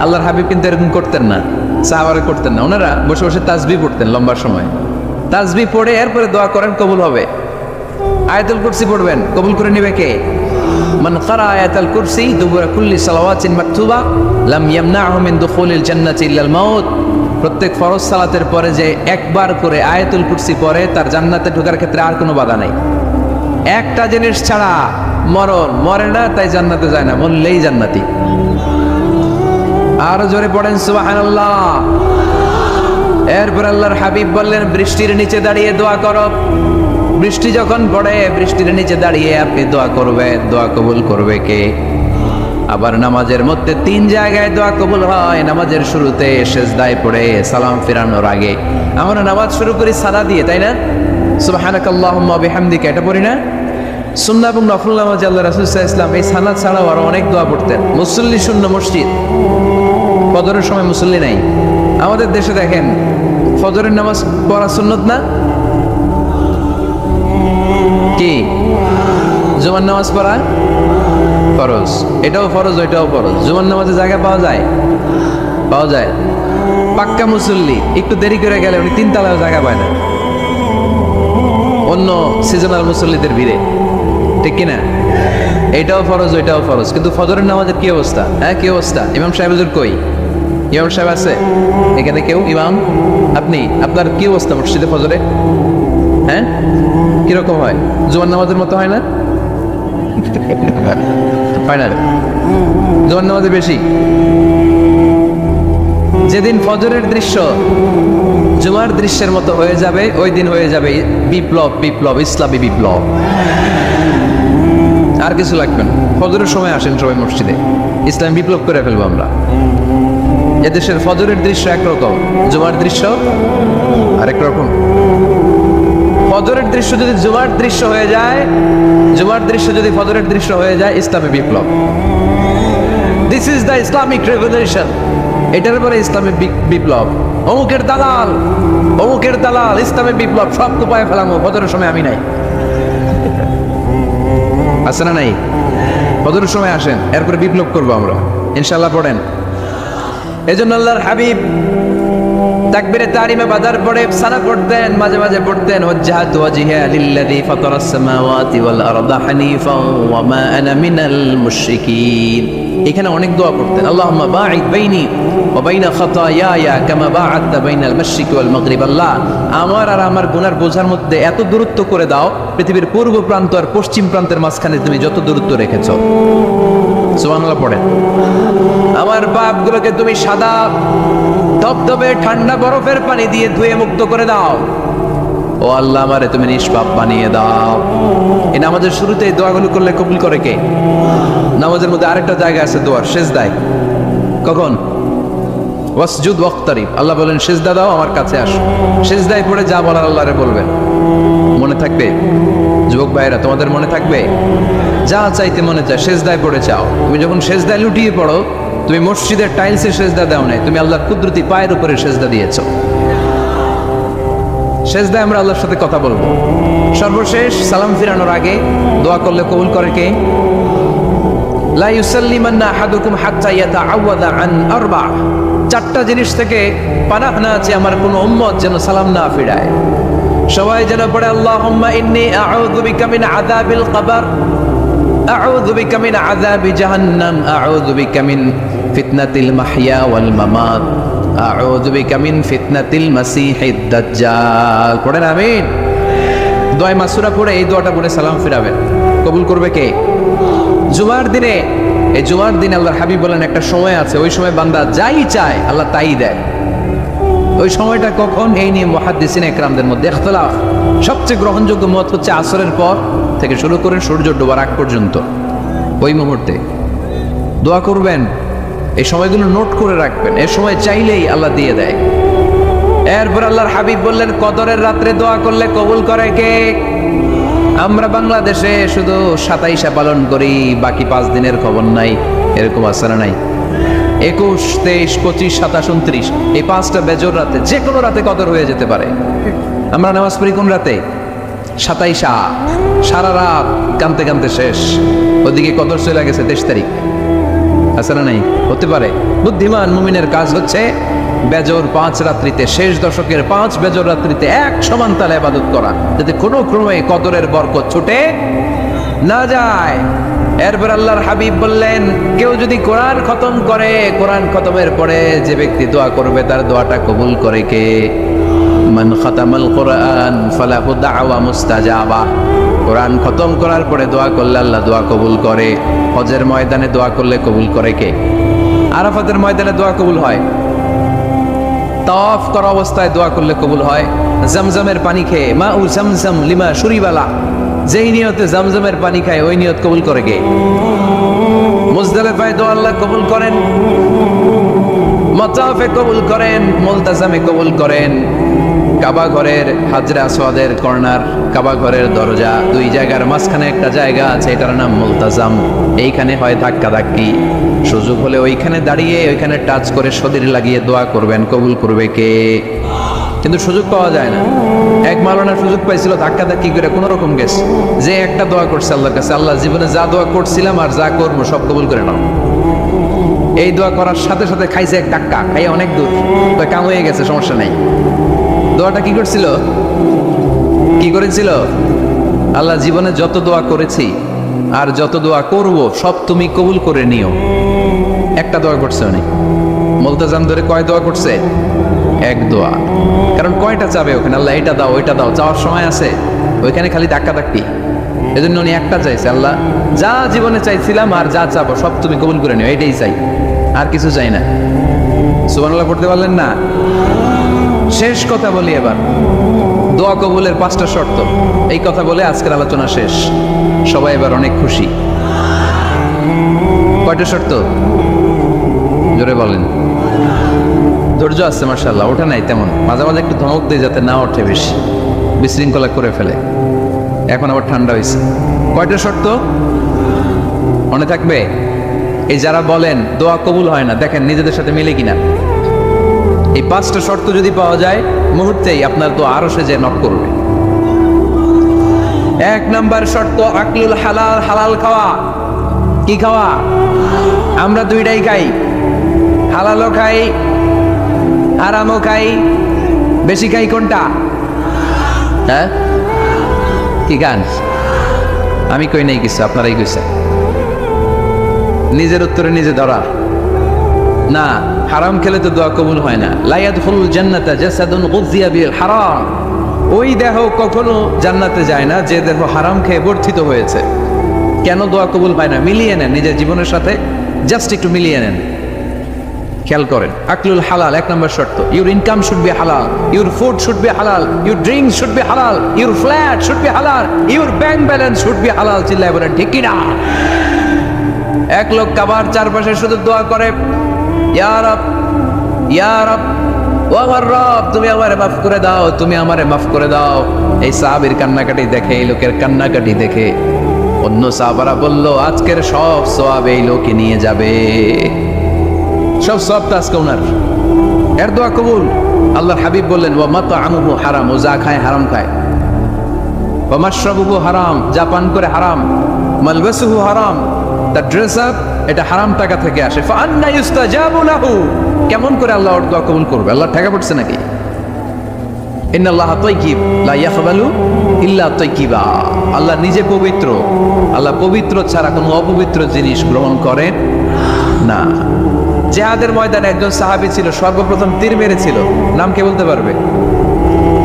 আল্লাহর হাবিব কিন্তু এরকম করতেন না, সাহাবারা করতেন না। ওনারা বসে বসে তাসবিহ পড়তেন লম্বা সময়। তাসবিহ পড়ে এরপরে দোয়া করেন, কবুল হবে। আয়াতুল কুরসি পড়বেন, কবুল করে নেবে কে? মান ক্বারা আয়াতুল কুরসি দুবুরা কুল্লি সালাওয়াতিন মাকতুবা লাম ইয়ামনাহু মিন দুখুলিল জান্নাতি ইল্লাল মাউত। প্রত্যেক ফরজ সালাতের পরে যে একবার করে আয়াতুল কুরসি পড়ে তার জান্নাতে ঢোকার ক্ষেত্রে আর কোনো বাধা নেই। একটা জিনিস ছাড়া, মরণ। মরে না তাই জান্নাতে যায় না, মরলেই জান্নাতি। আরো জোরে পড়েন সুবহানাল্লাহ। এরপর আল্লাহর হাবিব বললেন বৃষ্টির নিচে দাঁড়িয়ে দোয়া করো। বৃষ্টি যখন পড়ে বৃষ্টির নিচে দাঁড়িয়ে আপনি দোয়া করবেন, দোয়া কবুল করবে কে? আবার নামাজের মধ্যে 3 জায়গায় দোয়া কবুল হয়। নামাজের শুরুতে, সেজদায় পড়ে, সালাম ফেরানোর আগে। আমরা নামাজ শুরু করি সানা দিয়ে, তাই না? সুবহানাকাল্লাহুম্মা বিহামদিকা, এটা পড়ি না? সুন্নাহ এবং নফল নামাজে আল্লাহ রাসূল সাল্লাল্লাহু আলাইহি ওয়াসাল্লাম এই সানা ছাড়াও আরো অনেক দোয়া পড়তেন। মুসল্লি শূন্য মসজিদ, ফজরের সময় মুসল্লি নাই। আমাদের দেশে দেখেন ফজরের নামাজ পড়া সুন্নত না? কি জুমার নামাজ পড়া ফরজ? এটাও ফরজ, ওইটাও ফরজ। জুমার নামাজে জায়গা পাওয়া যায়? পাওয়া যায়। পাক্কা মুসল্লি একটু দেরি করে গেলে উনি 3 তলায় জায়গা পায় না, অন্য সিজনাল মুসল্লিদের ভিড়ে, ঠিক কিনা? এটাও ফরজ, ওইটাও ফরজ। কিন্তু ফজরের নামাজের কি অবস্থা? হ্যাঁ, কি অবস্থা? ইমাম সাহেব হুজুর কই? ইমাম সাহেব আছে এখানে কেউ? ইমাম আপনি, আপনার কি অবস্থা মসজিদে ফজরে? হ্যাঁ, কিরকম হয়? জুমার নামাজের মতো হয় না? হয় না, জুমার নামাজে বেশি। যেদিন ফজরের দৃশ্য জুমার দৃশ্যের মতো হয়ে যাবে ওই দিন হয়ে যাবে বিপ্লব, বিপ্লব, ইসলামী বিপ্লব। আর কিছু লাগবে না। ফজরের সময় আসেন সবাই মসজিদে, ইসলামী বিপ্লব করে ফেলবো আমরা। এদেশের ফজরের দৃশ্য একরকম, জুমার দৃশ্য আরেক রকম। ফজরের দৃশ্য যদি জুমার দৃশ্য হয়ে যায়, জুমার দৃশ্য যদি ফজরের দৃশ্য হয়ে যায়, ইসলামী বিপ্লব। This is the Islamic revolution. এটার পরে ইসলামী বিপ্লব। অমুকের দালাল, অমুকের দালাল, ইসলামী বিপ্লব, সব কুপায় ফেলামো। ফজরের সময় আমি নাই, আছে না নাই? ফজরের সময় আসেন, এরপরে বিপ্লব করবো আমরা ইনশাআল্লাহ। পড়েন। এজন্য আল্লাহর হাবিব তাকবীরে তাহরিমে বাদার পড়ে সানা পড়তেন, মাঝে মাঝে পড়তেন ওয়াজহাতু ওয়াজহিয়া লিল্লাযী ফাতারাস সামাওয়াতি ওয়াল আরদা হানিফাও ওয়া মা আনা মিনাল মুশরিকিন। এখানে অনেক দোয়া পড়তেন। আল্লাহুম্মা বাঈদ বাইনি ওয়া বাইনা খাতায়ায়া কামা বাআদতা বাইনাল মাশরিকি ওয়াল মাগরিব। আল্লাহ, আমার আর আমার গুনার বোঝার মধ্যে এত দূরত্ব করে দাও, পৃথিবীর পূর্ব প্রান্ত আর পশ্চিম প্রান্তের মাঝখানে তুমি যত দূরত্ব রেখেছো। সুবহানাল্লাহ পড়েন। আমার পাপগুলোকে তুমি সাদা ধবধবে ঠান্ডা বরফের পানি দিয়ে ধুয়ে মুক্ত করে দাও। ও আল্লাহ, আমারে তুমি নিষ্পাপ বানিয়ে দাও। এই নামাজের শুরুতে এই দোয়াগুলো করলে কবুল করে কে? নামাজের মধ্যে আরেকটা জায়গা আছে দোয়ার, সেজদায়। কখন? ওয়াসজুদ ওয়াক্তারিব। আল্লাহ বলেন সেজদা দাও, আমার কাছে আসো। সেজদায় পড়ে যা বলার আল্লাহরে বলবেন। মনে থাকবে যুবক ভাইরা? তোমাদের মনে থাকবে? যা চাইতে মনে চায় সেজদায় পড়ে চাও। তুমি যখন সেজদায় লুটিয়ে পড়ো, তুমি মসজিদের টাইলসে সেজদা দাও নাই, তুমি আল্লাহর কুদরতি পায়ের উপরে সেজদা দিয়েছো। সেজদায় আমরা আল্লাহর সাথে কথা বলবো। সর্বশেষ সালাম ফিরানোর আগে দোয়া করলে কবুল করে কে? লা ইউসাল্লিমান্না আহাদুকুম হাত্তা ইয়াতাআওয়াযা আন আরবা। 4টা জিনিস থেকে পানাহ না আছে আমার কোনো উম্মত যেন সালাম না ফিরায়। সবাই যেন পড়ে আল্লাহুম্মা ইন্নী আউযু বিকা মিন আযাবিল কবর, আউযু বিকা মিন আযাবি জাহান্নাম, আউযু বিকা মিন ফিতনাতিল মাহইয়া ওয়াল মামাত, আউযু বিকা মিন ফিতনাতিল মাসিহিদ দাজ্জাল। পড়েন আমিন। দোয়া মাসুরা পড়ে এই দোয়াটা পড়ে সালাম ফিরাবেন, কবুল করবে কে? জুমার দিনে, এই জুমার দিনে আল্লাহর হাবিব বলেন একটা সময় আছে, ওই সময় বান্দা যাই চায় আল্লাহ তাই দেয়। ওই সময়টা কখন? এই নিয়ে মুহাদ্দিসিন ইকরামদের মধ্যে ইখতিলাফ। সবচেয়ে গ্রহণযোগ্য মত হচ্ছে আসরের পর থেকে শুরু করে সূর্য ডোবার আগ পর্যন্ত, ওই মুহূর্তে দোয়া করবেন। এই সময়গুলো নোট করে রাখবেন, এই সময় চাইলেই আল্লাহ দিয়ে দেয়। এরপর আল্লাহর হাবিব বললেন কদরের রাত্রে দোয়া করলে কবুল করে কে? আমরা বাংলাদেশে শুধু 27 পালন করি, বাকি 5 দিনের খবর নাই, এরকম আছে না নাই? 21, 23, 25, 27, 29 এই 5টা বেজর রাতে, যে কোনো রাতে কদর হয়ে যেতে পারে। আমরা নামাজ পড়ি কোন রাতে? 27, সারা রাত কানতে কানতে শেষ, ওদিকে কদর চলে গেছে 23 তারিখ, আছে না নাই? হতে পারে। বুদ্ধিমান মুমিনের কাজ হচ্ছে বেজর 5 রাত্রিতে, শেষ দশকের 5 বেজর রাত্রিতে এক সমান তালে ইবাদত করা, যাতে কোনো ক্রমে কদরের বরকত ছুটে না যায়। এরপর আল্লাহর হাবিব বললেন কেউ যদি কোরআন খতম করে, কোরআন খতমের পরে যে ব্যক্তি দোয়া করবে তার দোয়াটা কবুল করে কে? মান খাতামাল কোরআন ফালাহু দাওয়া মুস্তাজাবা। কোরআন খতম করার পরে দোয়া করলে আল্লাহ দোয়া কবুল করে। হজের ময়দানে দোয়া করলে কবুল করে কে? আরাফাতের ময়দানে দোয়া কবুল হয়। তাওয়াফ করা অবস্থায় দোয়া করলে কবুল হয়। জামজামের পানি খেয়ে, মা উ জামজাম লিমা শুরিবালা, যেই নিয়তে জামজামের পানি খায় ওই নিয়ত কবুল করে কে? মুজদালিফায় দোয়া আল্লাহ কবুল করেন, মাতাফে কবুল করেন, মুলতাজামে কবুল করেন। কাবা ঘরের হাজরে আসওয়াদের কর্নার, কাবা ঘরের দরজা, দুই জায়গার মাঝখানে একটা জায়গা আছে, এটার নাম মুলতাজাম। এইখানে হয় ধাক্কা ধাক্কি, সুযোগ হলে ওইখানে দাঁড়িয়ে ওইখানে টাচ করে শরীর লাগিয়ে দোয়া করবেন, কবুল করবে কে? কিন্তু সুযোগ পাওয়া যায় না। এক মাওলানা সুযোগ পাইছিল, ধাক্কা ধাক্কি করে কোন রকম গেছে, যে একটা দোয়া করছে আল্লাহর কাছে, আল্লাহ জীবনে যা দোয়া করছিলাম আর যা করবো সব কবুল করে নাও। এই দোয়া করার সাথে সাথে খাইছে এক ধাক্কা, খাইয়া অনেক দূর, তো কাম হয়ে গেছে, সমস্যা নাই। দোয়াটা কি করছিল? কি করেছিল? আল্লাহ জীবনে যত দোয়া করেছি আর যত দোয়া করব সব তুমি কবুল করে নিও। একটা দোয়া করছে উনি, মুলতাজাম ধরে কয় দোয়া করছে? এক দোয়া। কারণ কয়টা চাবে ওখানে? আল্লাহ এটা দাও ওইটা দাও, চাওয়ার সময় আছে? ওইখানে খালি ধাক্কা ধাক্কি। এজন্য উনি একটা চাইছে, আল্লাহ যা জীবনে চাইছিলাম আর যা চাবো সব তুমি কবুল করে নিও, এইটাই চাই, আর কিছু চাই না। সুবহানাল্লাহ পড়তে পারলেন না? শেষ কথা বলি এবার, দোয়া কবুলের 5টা শর্ত। এই কথা বলে আজকের আলোচনা শেষ। সবাই এবার অনেক খুশি। কয়টা শর্ত? জোরে বলেন। ধৈর্য আছে মাশাআল্লাহ, ওঠা নাই তেমন, মাঝে মাঝে একটু ধমক দেয় যাতে না ওঠে, বেশি বিশৃঙ্খলা করে ফেলে। এখন আবার ঠান্ডা হয়েছে। কয়টা শর্ত মনে থাকবে? এই যারা বলেন দোয়া কবুল হয় না, দেখেন নিজেদের সাথে মিলে কিনা। এই 5টা শর্ত যদি পাওয়া যায়, মুহূর্তেই আপনার দোয়া আরো সে যে নক করবে। 1 নাম্বার শর্ত আকলুল হালাল, হালাল খাওয়া। কি খাওয়া? আমরা দুইটাই খাই, হালালও খাই হারামও খাই। বেশি খাই কোনটা? হ্যাঁ, কি গান? আমি কই নাই কিছু, আপনারাই কইছে। নিজের উত্তরে নিজে ধরা না। হারাম খেলে তো দোয়া কবুল হয় না। লা ইয়াদখুলুল জান্নাতা জাসাদুন গুযিয়া বিল হারাম। ওই দেহ কখনো জান্নাতে যায় না যে দেহ হারাম খেয়ে বর্ধিত হয়েছে। কেন দোয়া কবুল হয় না? মিলিয়ে নেন নিজের জীবনের সাথে, জাস্ট একটু মিলিয়ে নেন, খেয়াল করেন। আকলুল হালাল 1 নম্বর শর্ত। ইউর ইনকাম শুড বি হালাল, ইউর ফুড শুড বি হালাল, ইউর ড্রিঙ্কস শুড বি হালাল, ইউর ফ্ল্যাট শুড বি হালাল, your bank balance should be হালাল। চিল্লায় বলেন ঠিক কি না? এক লোক কাবার চারপাশে শুধু দোয়া করে, ইয়া রব, ইয়া রব, ও আমার রব, তুমি আমারে মাফ করে দাও, তুমি আমারে মাফ করে দাও। এই সাহাবীর কান্নাকাটি দেখে, এই লোকের কান্নাকাটি দেখে অন্য সাহাবারা বলল, আজকের সব সওয়াব এই লোকে নিয়ে যাবে, সব সওয়াব তো আজকে ওনার। এর দোয়া কবুল। আল্লাহর হাবিব বললেন, ওয়া মাতআমুহু হারাম, ও যা খায় হারাম খায়। ওয়া মাশরাবুহু হারাম, যা পান করে হারাম। মালবাসুহু হারাম, তার ড্রেস আপ এটা হারাম টাকা থেকে আসে। ফাআন্না ইউস্তাজাবু লাহু, কেমন করে আল্লাহ ওর দোয়া কবুল করবে? আল্লাহ টাকা পড়ছে নাকি? ইন্নাল্লাহা তাইয়্যিব লা ইয়াকবালু ইল্লা তাইয়্যিবা। আল্লাহ নিজে পবিত্র, আল্লাহ পবিত্র ছাড়া কোনো অপবিত্র জিনিস গ্রহণ করেন না। জিহাদের ময়দানে একজন সাহাবী ছিল, সর্বপ্রথম তীর মেরেছিল, নাম কে বলতে পারবে?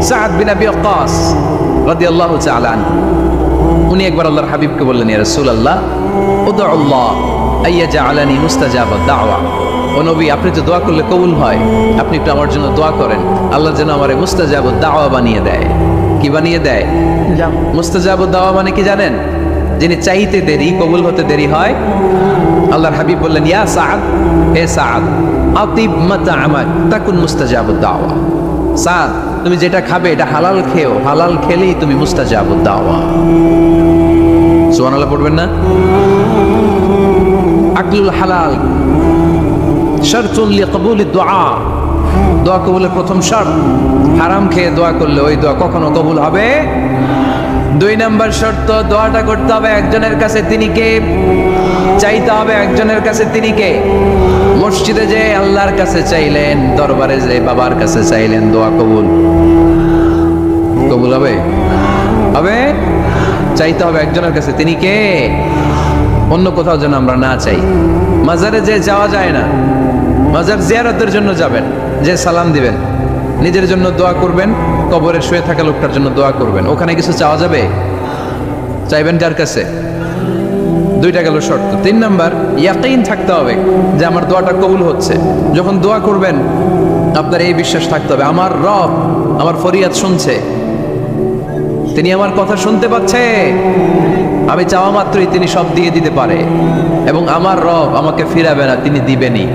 সাদ বিন আবি ওয়াক্কাস। রাদিয়াল্লাহু তাআলা আনহু, উনি একবার আল্লাহর হাবিবকে বললেন, ইয়া রাসূলুল্লাহ উদউ আল্লাহ আইয়াজআলানি মুস্তাজাবাদ দাওয়া। ও নবী, আপনি তো দোয়া করলে কবুল হয়, আপনি একটু আমার জন্য দোয়া করেন, আল্লাহ যেন আমারে মুস্তাজাবুদ দাওয়া বানিয়ে দেয়। কি বানিয়ে দেয়? মুস্তাজাবুদ দাওয়া মানে কি জানেন? যিনি চাইতে দেরি, কবুল হতে দেরি হয়। আল্লাহর হাবিব বললেন, ইয়া সাআদ, হে সাআদ, আতিব মাতাআমাক তাকুন মুস্তাজাবুদ দাওয়া। সাআদ, তুমি যেটা খাবে এটা হালাল খেও, হালাল খেলেই তুমি মুস্তাজাবুদ দাওয়া। সুবহানাল্লাহ পড়বেন না? আকলুল হালাল শারতুন লিকবুলিদ দুআ, দোয়া কবুলের প্রথম শর্ত। হারাম খেয়ে দোয়া করলে ওই দোয়া কখনো কবুল হবে। 2 নম্বর শর্ত, দোয়াটা করতে হবে একজনের কাছে, তিনি কে? চাইতে হবে একজনের কাছে, তিনি কে? মসজিদে যে আল্লাহর কাছে চাইলেন, দরবারে যে বাবার কাছে চাইলেন, দোয়া কবুল কবুল হবে? হবে? চাইতে হবে একজনের কাছে, তিনি কে? অন্য কোথাও যেন আমরা না চাই। মাজারে যে যাওয়া যায় না, মাজার জিয়ারতের জন্য যাবেন, যে সালাম দিবেন, নিজের জন্য দোয়া করবেন, কবরে শুয়ে থাকা লোকটার জন্য দোয়া করবেন। ওখানে কিছু চাওয়া যাবে? চাইবেন কার কাছে? 2টা গেল শর্ত। 3 নাম্বার, ইয়াকিন থাকতে হবে যে আমার দোয়াটা কবুল হচ্ছে। যখন দোয়া করবেন আপনার এই বিশ্বাস থাকতে হবে, আমার রব আমার ফরিয়াদ শুনছে, তিনি আমার কথা শুনতে পাচ্ছে, আমি চাওয়া মাত্রই তিনি সব দিয়ে দিতে পারে, এবং আমার রব আমাকে ফিরাবে না, তিনি দিবেনই।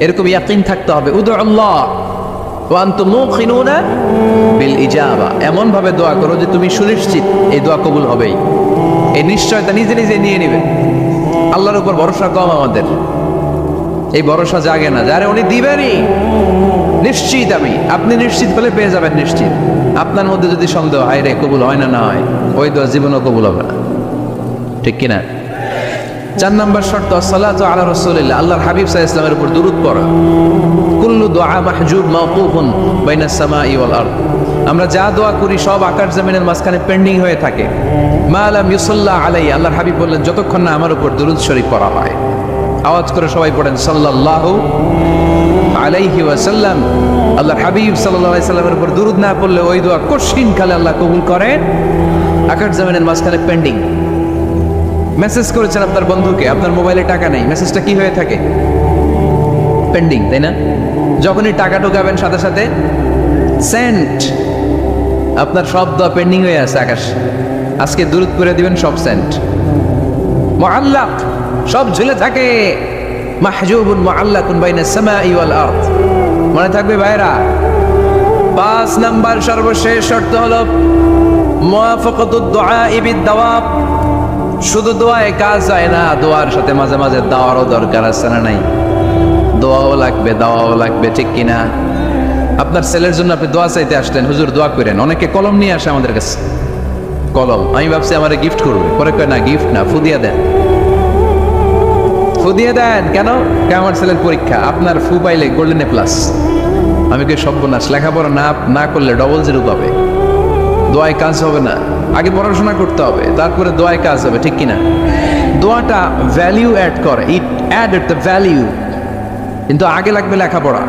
এরকম ইয়াকিন থাকতে হবে। উদউ আল্লাহ ওয়া আনতুম মুকিনুনা বিল ইজাবা, এমন ভাবে দোয়া করো যে তুমি সুনিশ্চিত এই দোয়া কবুল হবেই। এই নিশ্চয়তা নিজে নিজে নিয়ে নেবেন। আল্লাহর উপর ভরসা কম আমাদের, এই ভরসা জাগে না, যারে উনি দিবেনই, নিশ্চিত আমি। আপনি নিশ্চিত হলে পেয়ে যাবেন নিশ্চিত। আপনার মধ্যে যদি সন্দেহ হয় রে কবুল হয় না, না হয়, ওই দোয়া জীবনও কবুল হবে না। ঠিক কিনা? 4 নম্বর শর্ত, আসসালাতু আলা রাসূলিল্লাহ, আল্লাহর হাবিব সাল্লাল্লাহু আলাইহি ওয়াসাল্লামের উপর দুরূদ পড়া। কুল্লু দুআ মাহজুব মাওকুফুন বাইনাস সামাই ওয়াল আরদ, আমরা যা দোয়া করি সব আকাশ জমিনের মাঝখানে পেন্ডিং হয়ে থাকে। মা লাম ইউসাল্লা আলাইহি, আল্লাহর হাবিব বললেন যতক্ষণ না আমার উপর দুরূদ শরীফ পড়া হয়। আওয়াজ করে সবাই পড়েন সাল্লাল্লাহু আলাইহি ওয়াসাল্লাম। আল্লাহর হাবিব সাল্লাল্লাহু আলাইহি সাল্লামের উপর দুরূদ না পড়লে ওই দোয়া কঠিন কালে আল্লাহ কবুল করেন, আকাশ জমিনের মাঝখানে পেন্ডিং। মেসেজ করেছেন আপনার বন্ধুকে, আপনার মোবাইলে টাকা নেই, মেসেজটা কি হয়ে থাকে? পেন্ডিং, তাই না? যখনই টাকা ঢোকাবেন সাথে সাথে সেন্ট, আপনার সব দোয়া পেন্ডিং হয়ে আছে আকাশ। আজকে দুরূদ করে দিবেন, সব সেন্ট। মুআল্লাক, সব ঝুলে থাকে। মাহজুবুন মুআল্লাকুন বাইনাস সামাই ওয়াল আরদ, মনে থাকবে ভাইরা। 5 নাম্বার সর্বশেষ শর্ত হলো মুওয়াফাকাতুদ দুআ বিদ-দাওয়াব, শুধু দোয়ায় কাজ হয় না, দোয়ার সাথে মাঝে মাঝে দাওয়ারও দরকার আছে না নাই? দোয়াও লাগবে, দাওয়াও লাগবে, ঠিক কিনা? আপনার ছেলের জন্য আপনি দোয়া চাইতে আসলেন, হুজুর দোয়া করেন। অনেকে কলম নিয়ে আসে আমাদের কাছে, কলম। আমি ভাবছি আমারে গিফট করবে, পরে কয় না, গিফট না, ফুদিয়া দেন। ফুদিয়ে দেন কেন? আমার ছেলের পরীক্ষা, আপনার ফু পাইলে গোল্ডেন প্লাস। আমি কই সর্বনাশ, লেখাপড়া না করলে ডবল জিরো পাবে, দোয়ায় কাজ হবে না। আগে পড়াশোনা করতে হবে, তারপরে দোয়ায় কাজ হবে, ঠিক কিনা? দোয়াটা ভ্যালিউ অ্যাড করে, ইট অ্যাড দ্য ভ্যালিউ, কিন্তু আগে লাগবে লেখাপড়া।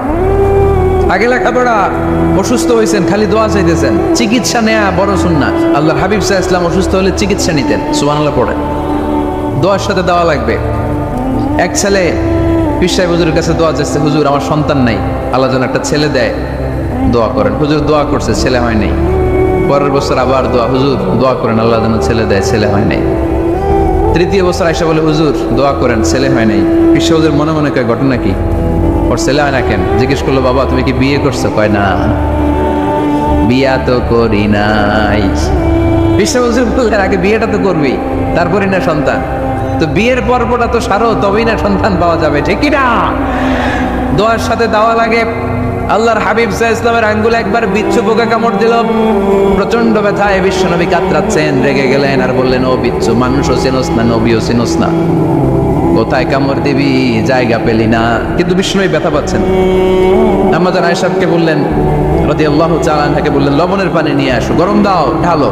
আগে লেখাপড়া। অসুস্থ হয়েছেন, খালি দোয়া চাইতেছেন। চিকিৎসা নেয়া বড় সুন্নাহ। আল্লাহর হাবিব সাল্লাল্লাহু আলাইহি ওয়াসাল্লাম অসুস্থ হলে চিকিৎসা নিতেন, সুবহানাল্লাহ পড়েন। দোয়ার সাথে দেওয়া লাগবে। এক ছেলে পীর সাহেব হুজুরের কাছে দোয়া চাইছে, হুজুর আমার সন্তান নাই, আল্লাহ যেন একটা ছেলে দেয়, দোয়া করেন। হুজুর দোয়া করছে, ছেলে হয় নাই। পরের বছর আবার দোয়া, হুজুর দোয়া করেন আল্লাহ যেন ছেলে দেয়, ছেলে হয় নাই। 3য় বছর আয়সা বলে, হুজুর দোয়া করেন, ছেলে হয় নাই। পীর সাহেব হুজুর মনে মনে কয়, ঘটনা কি? ওর ছেলে হয় না কেন? জিজ্ঞেস করলো, বাবা তুমি কি বিয়ে করছো? কয় না, বিয়া তো করি নাই। পীর সাহেব হুজুর বললেন, আগে বিয়েটা তো করবি, তারপরে না সন্তান। তো বিয়ের পর্বটা তো সারো, তবেই না সন্তান পাওয়া যাবে, ঠিক না? দোয়ার সাথে দেওয়া লাগে। আল্লাহর হাবিব সাল্লাল্লাহু আলাইহি ওয়াসাল্লামের আঙ্গুলে একবার বিচ্ছু পোকা কামড় দিল, প্রচন্ড ব্যথায় বিশ্বনবী কাতরাচ্ছেন, রেগে গেলেন আর বললেন, ও বিচ্ছু, মানুষও চিনোস না, নবীও চিনোস না, কোথায় কামড় দিবি, জায়গা পেলি না। কিন্তু বিশ্বনবী ব্যথা পাচ্ছেন। আম্মা জান আয়েশাকে বললেন রাদিয়াল্লাহু তাআলা আনহাকে বললেন, লবণের পানি নিয়ে আসো, গরম দাও, ঢালো।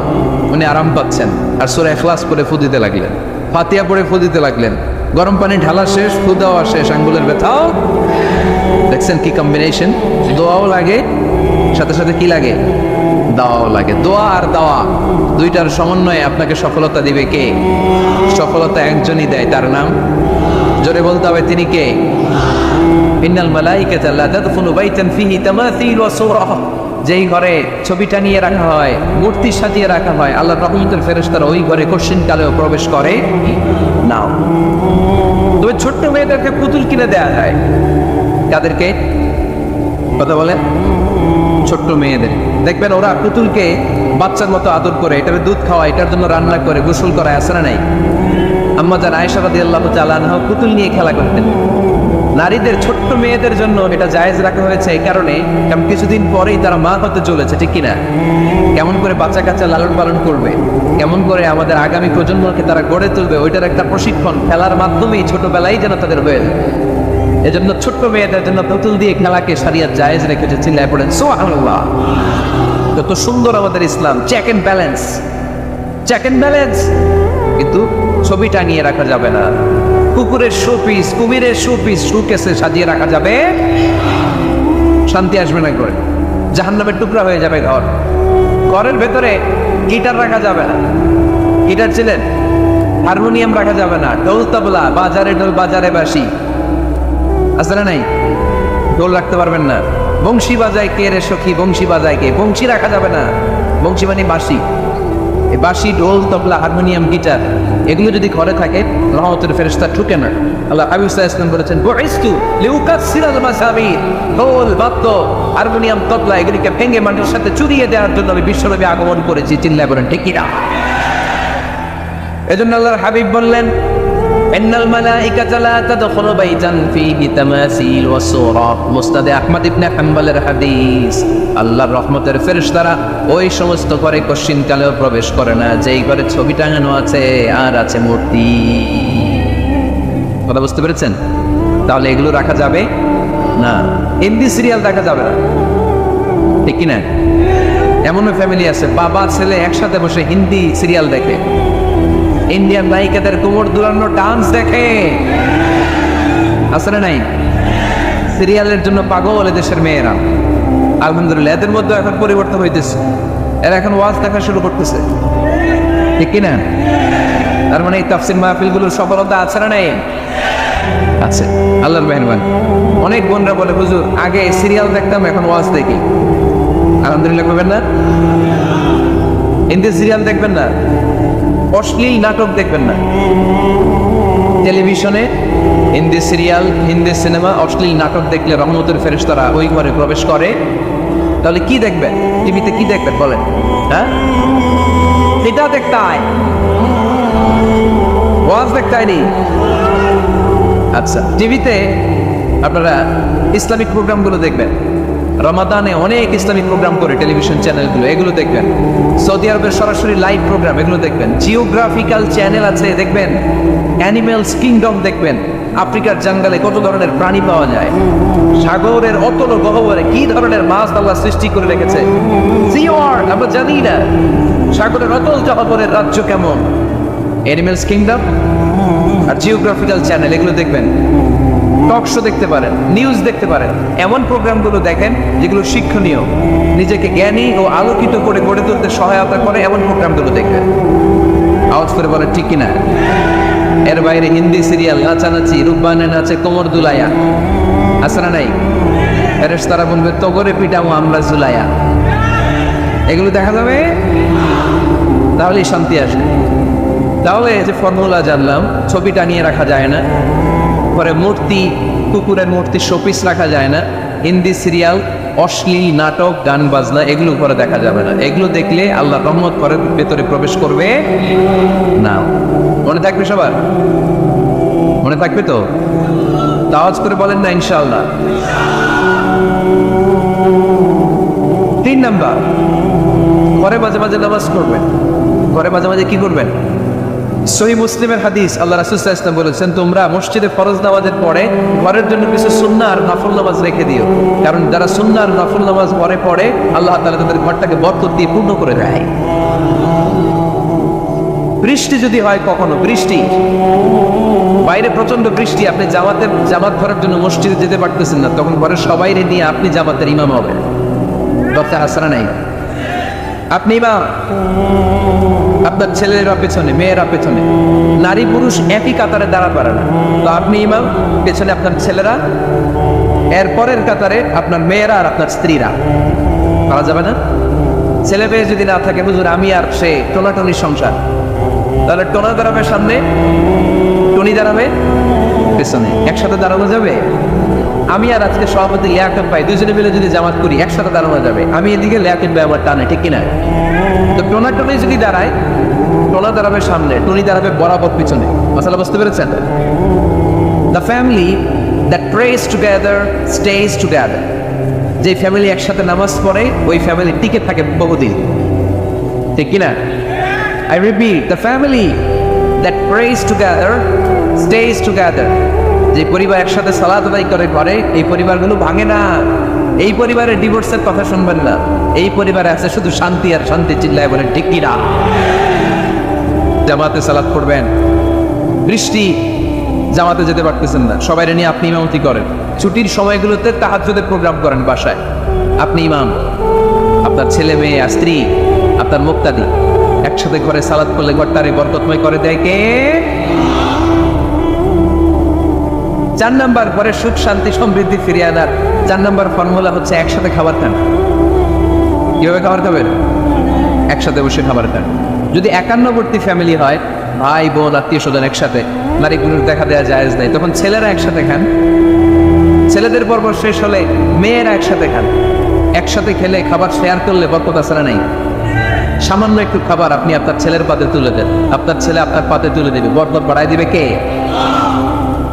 উনি আরাম পাচ্ছেন আর সূরা ইখলাস পড়ে ফু দিতে লাগলেন, ফাতিহা পড়ে ফু দিতে লাগলেন। গরম পানি ঢালা শেষ, ফু দেওয়া শেষ, আঙ্গুলের ব্যথাও। দেখছেন কি কম্বিনেশন? দোয়াও লাগে, সাথে সাথে কি লাগে? দাওয়াও লাগে। দোয়া আর দাওয়া দুইটার সমন্বয়ে আপনাকে সফলতা দিবে কে? সফলতা একজনই দেয়, তার নাম জোরে বলতে হবে, তিনি কে? ইন্নাল মালাইকাতা লা তাদখুলু বাইতান ফিহি তামাসিল ওয়া সূরা, যেই ঘরে ছবি টানিয়ে রাখা হয়, মূর্তি সাজিয়ে রাখা হয়, আল্লাহর রহমতের ফেরেশতারা ওই ঘরে কঠিন কালেও প্রবেশ করে না। তবে ছোট্ট মেয়েদেরকে পুতুল কিনে দেয়া যায়। কাদেরকে কথা বলে? ছোট্ট মেয়েদের। দেখবেন ওরা পুতুলকে বাচ্চার মতো আদর করে, এটার দুধ খাওয়া, এটার জন্য রান্না করে, গোসল করা, আছে না নাই? আম্মা জান আয়েশা রাদিয়াল্লাহু তাআলা আনহা পুতুল নিয়ে খেলা করতেন। নারীদের, ছোট্ট মেয়েদের জন্য এটা জায়েজ রাখা হয়েছে এই কারণে, কারণ কিছুদিন পরেই তারা মা হতে চলেছে, ঠিক কিনা? কেমন করে বাচ্চা কাচ্চা লালন পালন করবে, কেমন করে আমাদের আগামী প্রজন্মকে তারা গড়ে তুলবে, ওইটার একটা প্রশিক্ষণ খেলার মাধ্যমেই ছোটবেলায় যেন তাদের হয়ে যায়। এজন্য ছোট্ট মেয়েদের জন্য পুতুল দিয়ে খেলাকে শরিয়ত জায়েজ রেখেছে। চিল্লায় পড়েন সুবহানাল্লাহ। কত সুন্দর আমাদের ইসলাম, check and balance, check and balance. কিন্তু ছবি টানিয়ে রাখা যাবে না, কুকুরের শোপিস, কুমিরের শোপিস শোকেসে সাজিয়ে রাখা যাবে, শান্তি আসবে না করে, জাহান্নামের টুকরা হয়ে যাবে ঘর। ঘরের ভেতরে গিটার রাখা যাবে না, গিটার ছিলেন, হারমোনিয়াম রাখা যাবে না, ঢোল তবলা, বাজারে ঢোল বাজারে বাঁশি, আছে না নাই? ঢোল রাখতে পারবেন না। বংশী বাজায় কে রে সখী, বংশী বাজায় কে? বংশী রাখা যাবে না, বংশী মানে বাঁশি। এই বাঁশি, ঢোল, তবলা, হারমোনিয়াম, গিটার এগুলো যদি ঘরে থাকে, রহমতের ফেরেশতা ঢুকে না। আল্লাহ হাবিব সাল্লাল্লাহু আলাইহি ওয়াসাল্লাম বলেছেন, বুইসতু লিউকাসসিরাল মাসাবির, ঢোল, বাদ্য, হারমোনিয়াম, তবলা এগুলিকে ভেঙে মানুষের সাথে চুরিয়ে দেওয়ার জন্য আমি বিশ্বনবী আগমন করেছি। চিল্লায় বলেন ঠিক কি না? এজন্য আল্লাহর হাবিব বললেন, ইন্নাল মালাইকাতা লা তাদখুলু বাইতান ফীহি তামাসিল ওয়া সূরা। মুসনাদ আহমদ ইবনে হাম্বলের হাদিস। আল্লাহর রহমতের ফেরেশতারা ওই সমস্ত ঘরে কশিন কালেও প্রবেশ করে না যেই ঘরে ছবি টাঙানো আছে আর আছে মূর্তি। কথা বুঝতে পেরেছেন? তাহলে এগুলো রাখা যাবে না। হিন্দি সিরিয়াল দেখা যাবে না, ঠিক কি না? এমনও ফ্যামিলি আছে, বাবা ছেলে একসাথে বসে হিন্দি সিরিয়াল দেখে, ইন্ডিয়ান নায়িকাদের কোমর দুলানো ডান্স দেখে, আছে না নাই? সিরিয়ালের জন্য পাগল এদেশের মেয়েরা। আলহামদুলিল্লাহ, এদের মধ্যে এখন পরিবর্তন হইতেছে, এরা এখন ওয়াজ দেখা শুরু করতেছে, ঠিক কিনা? তার মানে এই তাফসীর মাহফিলগুলোর সফলতা আছে না নাই? আছে, আল্লাহর মেহেরবানি। অনেক বোনরা বলে, হুজুর আগে সিরিয়াল দেখতাম, এখন ওয়াজ দেখি। আলহামদুলিল্লাহ করবেন না? হিন্দি সিরিয়াল দেখবেন না, অশ্লীল নাটক দেখবেন না। টেলিভিশনে হিন্দি সিরিয়াল, হিন্দি সিনেমা, অশ্লীল নাটক দেখলে রহমতের ফেরেশতারা ওই ঘরে প্রবেশ করে। তাহলে কি দেখবেন? টিভিতে কি দেখবেন বলেন? হ্যাঁ, এটা দেখতে আয়, ওয়াজ দেখতে আয়নি। আচ্ছা, টিভিতে আপনারা ইসলামিক প্রোগ্রামগুলো দেখবেন। রমাদানে অনেক ইসলামিক প্রোগ্রাম করে টেলিভিশন চ্যানেলগুলো, এগুলো দেখবেন। সৌদি আরবের সরাসরি লাইভ প্রোগ্রাম, এগুলো দেখবেন। জিওগ্রাফিক্যাল চ্যানেল আছে, দেখবেন। অ্যানিমেলস কিংডম দেখবেন। আফ্রিকার জঙ্গলে কত ধরনের প্রাণী পাওয়া যায়, সাগরের অতল গহ্বরে কি ধরনের মাছ আল্লাহ সৃষ্টি করে রেখেছে, আমরা জানি না। সাগরের অতল গহ্বরের রাজ্য কেমন, অ্যানিমেলস কিংডম আর জিওগ্রাফিক্যাল চ্যানেল, এগুলো দেখবেন। টক শো দেখতে পারেন, নিউজ দেখতে পারেন। এমন প্রোগ্রামগুলো দেখেন যেগুলো শিক্ষণীয়, নিজেকে জ্ঞানী ও আলোকিত করে গড়ে তুলতে সহায়তা করে, এমন প্রোগ্রামগুলো দেখবেন। আওয়াজ করে বলেন ঠিক কিনা? এর বাইরে হিন্দি সিরিয়াল, নাচানাচি, রূপবানে নাচে কোমর দুলাইয়া, আছে না নাই? ফেরেশতারা বলবে তগরে পিটামো আমরা জুলাইয়া, এগুলো দেখা যাবে, তাহলেই শান্তি আসবে। তাহলে যে ফর্মুলা জানলাম, ছবি টানিয়ে রাখা যায় না, পরে মূর্তি, কুকুরের মূর্তি শোপিস রাখা যায় না, হিন্দি সিরিয়াল, অশ্লীল নাটক, গান বাজনা এগুলো করে দেখা যাবে না। এগুলো দেখলে আল্লাহ রহমত করে ভেতরে প্রবেশ করবে না। মনে থাকবে সবার? মনে থাকবে তো? আওয়াজ করে বলেন না ইনশাআল্লাহ। 3 নাম্বার, ঘরে মাঝে মাঝে নামাজ পড়বেন। ঘরে মাঝে মাঝে কি করবেন? সহিহ মুসলিমের হাদিস, আল্লাহ রাসূল সাল্লাল্লাহু আলাইহি ওয়াসাল্লাম বলেছেন, তোমরা মসজিদে ফরজ নামাজের পরে ঘরের জন্য কিছু সুন্নাহ আর নফল নামাজ রেখে দিও, কারণ যারা সুন্নাহ আর নফল নামাজ ঘরে পড়ে আল্লাহ তাআলা তাদের ঘরটাকে বরকত দিয়ে পূর্ণ করে দেয়। বৃষ্টি যদি হয়, কখনো বৃষ্টি, বাইরে প্রচন্ড বৃষ্টি, আপনি জামাত ধরার জন্য মসজিদে যেতে পারতেছেন না, তখন ঘরের সবাইরে নিয়ে আপনি জামাতের ইমাম হবেন। দরকার আছে না নাই? আপনি ইমাম, আপনার ছেলেরা পেছনে, মেয়েরা পেছনে, নারী পুরুষ একই কাতারে দাঁড়া পারে না। তো আপনি ইমাম, পেছনে আপনার ছেলেরা, এর পরের কাতারে আপনার মেয়েরা আর আপনার স্ত্রীরা। পারা যাবে না? ছেলে মেয়ে যদি না থাকে, হুজুর আমি আর সে টোনাটনির সংসার, তাহলে টোনা দাঁড়াবে সামনে, টনি দাঁড়াবে পেছনে, একসাথে দাঁড়ানো যাবে? আমি আর আজকে সভাপতি লিয়াকত ভাই দুজনে মিলে যদি জামাত করি, একসাথে দাঁড়ানো যাবে? আমি এদিকে, লিয়াকত ভাই আমার টানে, ঠিক কিনা? তো টোনা টনি যদি দাঁড়ায়, টোনা দাঁড়াবে সামনে, টনি দাঁড়াবে বরাবর পিছনে। মশালা বুঝতে পেরেছেন? The family that prays together stays together. যে ফ্যামিলি একসাথে নামাজ পড়ে, ওই ফ্যামিলি টিকে থাকে বহুদিন, ঠিক কিনা? I repeat, the family that prays together stays together. যে পরিবার একসাথে সালাত আদায় করে, এই পরিবারগুলো ভাঙে না। এই পরিবারে ডিভোর্সের কথা শুনবেন না। এই পরিবারে আছে শুধু শান্তি আর শান্তি। চিল্লায় বলেন ঠিক কিনা? জামাতে সালাত পড়বেন, বৃষ্টি, জামাতে যেতে পারতেছেন না, সবাইরে নিয়ে আপনি ইমামতি করেন। ছুটির সময়গুলোতে তাহাজ্জুদের প্রোগ্রাম করেন বাসায়, আপনি ইমাম, আপনার ছেলে মেয়ে আর স্ত্রী, আপনার মুক্তাদি একসাথে ঘরে সালাত করলে ঘরটারে বরকতময় করে দেয় কে? 4 নাম্বার, পরে সুখ শান্তি সমৃদ্ধি ফিরিয়ে আনার 4 নাম্বার ফর্মুলা হচ্ছে একসাথে খাবার খান। কিভাবে খাবার খাবেন? একসাথে বসে খাবার খান। যদি একান্নবর্তী ফ্যামিলি হয়, ভাই বোন আত্মীয় স্বজন একসাথে, নারী পুরুষ দেখা দেওয়া জায়েজ নাই, তখন ছেলেরা একসাথে খান। ছেলেদের পর্ব শেষ হলে মেয়েরা একসাথে খান। একসাথে খেলে খাবার শেয়ার করলে বরকত আছে না নাই? সামান্য একটু খাবার আপনি আপনার ছেলের পাতে তুলে দেন, আপনার ছেলে আপনার পাতে তুলে দেবে, বরকত বাড়াই দিবে কে?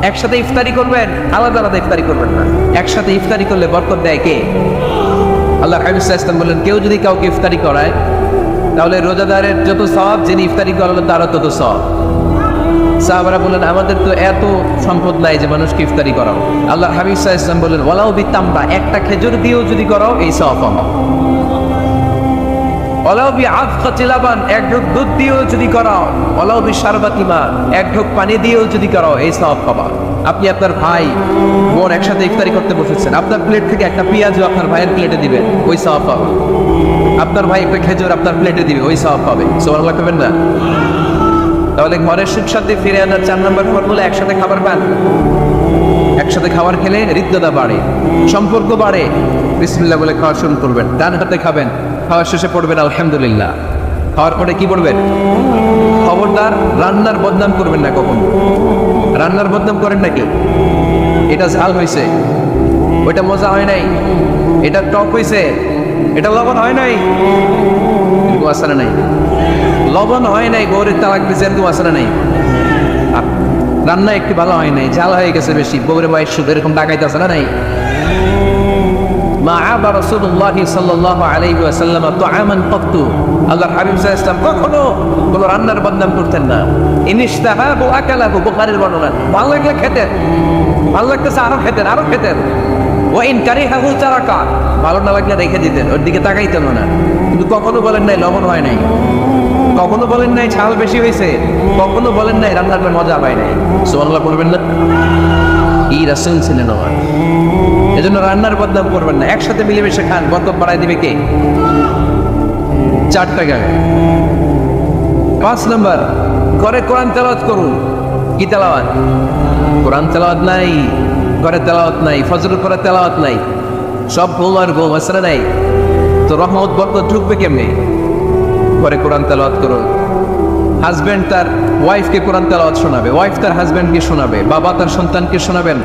একসাথে ইফতারি করবেন, আলাদা আলাদা ইফতারি করবেন না। একসাথে ইফতারি করলে বরকত দেয় কে? আল্লাহ হাবিব সাল্লাল্লাহু আলাইহি ওয়াসাল্লাম বললেন, কেউ যদি কাউকে ইফতারি করায়, তাহলে রোজাদারের যত সওয়াব, যিনি ইফতারি করালো তারও তত সওয়াব। সাহাবারা বললেন, আমাদের তো এত সম্পদ নাই যে মানুষকে ইফতারি করাও। আল্লাহ হাবিব সাল্লাল্লাহু আলাইহি ওয়াসাল্লাম বললেন, ওয়ালাউ বিতামরা, একটা খেজুর দিয়েও যদি করাও এই সওয়াব পাবো। ওয়ালাউ বিআফকাতি লাবান, এক ঢোক দুধ দিয়েও যদি করাও, ওয়ালাউ বিশারবাতি মা, এক ঢোক পানি দিয়েও যদি করাও, এই সওয়াব পাবা। আপনি আপনার ভাই বোন একসাথে ইফতারি করতে বসেছেন, আপনার প্লেট থেকে একটা পেঁয়াজও আপনার ভাইয়ের প্লেটে দিবেন, ওই সওয়াব পাবে। আপনার ভাই একটা খেজুর আপনার প্লেটে দিবে, ওই সওয়াব পাবে। সুবহানাল্লাহ করবেন না? তাহলে ঘরের সুখ শান্তি ফিরে আনার 4 নম্বর ফর্মুলা একসাথে খাবার খান। একসাথে খাবার খেলে হৃদ্যতা বাড়ে, সম্পর্ক বাড়ে। বিসমিল্লাহ বলে খাওয়া শুরু করবেন, ডান হাতে খাবেন, খাওয়ার শেষে পড়বেন আলহামদুলিল্লাহ। খাওয়ার পরে কি পড়বেন? খবরদার রান্নার বদনাম করবেন না কখনো। রান্নার বদনাম করেন নাকি? এটা ঝাল হয়েছে, ওইটা মজা হয় নাই, এটা টক হয়েছে, এটা লবণ হয় নাই, এরকম আসলে নাই। লবণ হয় নাই, বউরের তালাক দিয়েছে, এরকম আসলে নাই। রান্না একটু ভালো হয় নাই, ঝাল হয়ে গেছে বেশি, বউরের বয়স শুধু, এরকম ডাকাইতে আছে না নাই? মা আবা রাসূলুল্লাহ সাল্লাল্লাহু আলাইহি ওয়াসাল্লাম তুআমান ক্বাতু, আল্লাহর হাবিব সাল্লাল্লাহু আলাইহি ওয়াসাল্লাম কখনো কোনো রান্নার বদনাম করতেন না। ইনিশতাহাবু আকালাহু, বুখারীর বর্ণনা। ভালো লাগলে খেতেন, ভালো লাগতেছে আরো খেতেন, আরো খেতেন। ওয়া ইন কারিহাহু তারাকা, ভালো না লাগলে রেখে দিতেন, ওর দিকে তাকাইতেন না। কিন্তু কখনো বলেন নাই লবণ হয় নাই, কখনো বলেন নাই ঝাল বেশি হয়েছে, কখনো বলেন নাই রান্নার মজা পায় নাই। সুবহানাল্লাহ পড়বেন না? এই রাসূল ছিলেন আমার। এজন্য রান্নার বদনাম করবেন না, একসাথে মিলেমিশে খান, বরকত বাড়াই দিবে কে? 4 টাকা। 5 নম্বর, ঘরে কোরআন তেলাওয়াত করুন। কি তেলাওয়াত? কোরআন তেলাওয়াত নাই, ঘরে তেলাওয়াত নাই, ফজরের পরে তেলাওয়াত নাই, সব ঘুম আর ঘুম, আসলে নাই। তো রহমত বরকত ঢুকবে কেমনে? ঘরে কোরআন তেলাওয়াত করুন। হাজব্যান্ড তার ওয়াইফকে কোরআন তেলাওয়াত শোনাবে, ওয়াইফ তার হাজব্যান্ডকে শোনাবে, বাবা তার সন্তানকে শোনাবেন,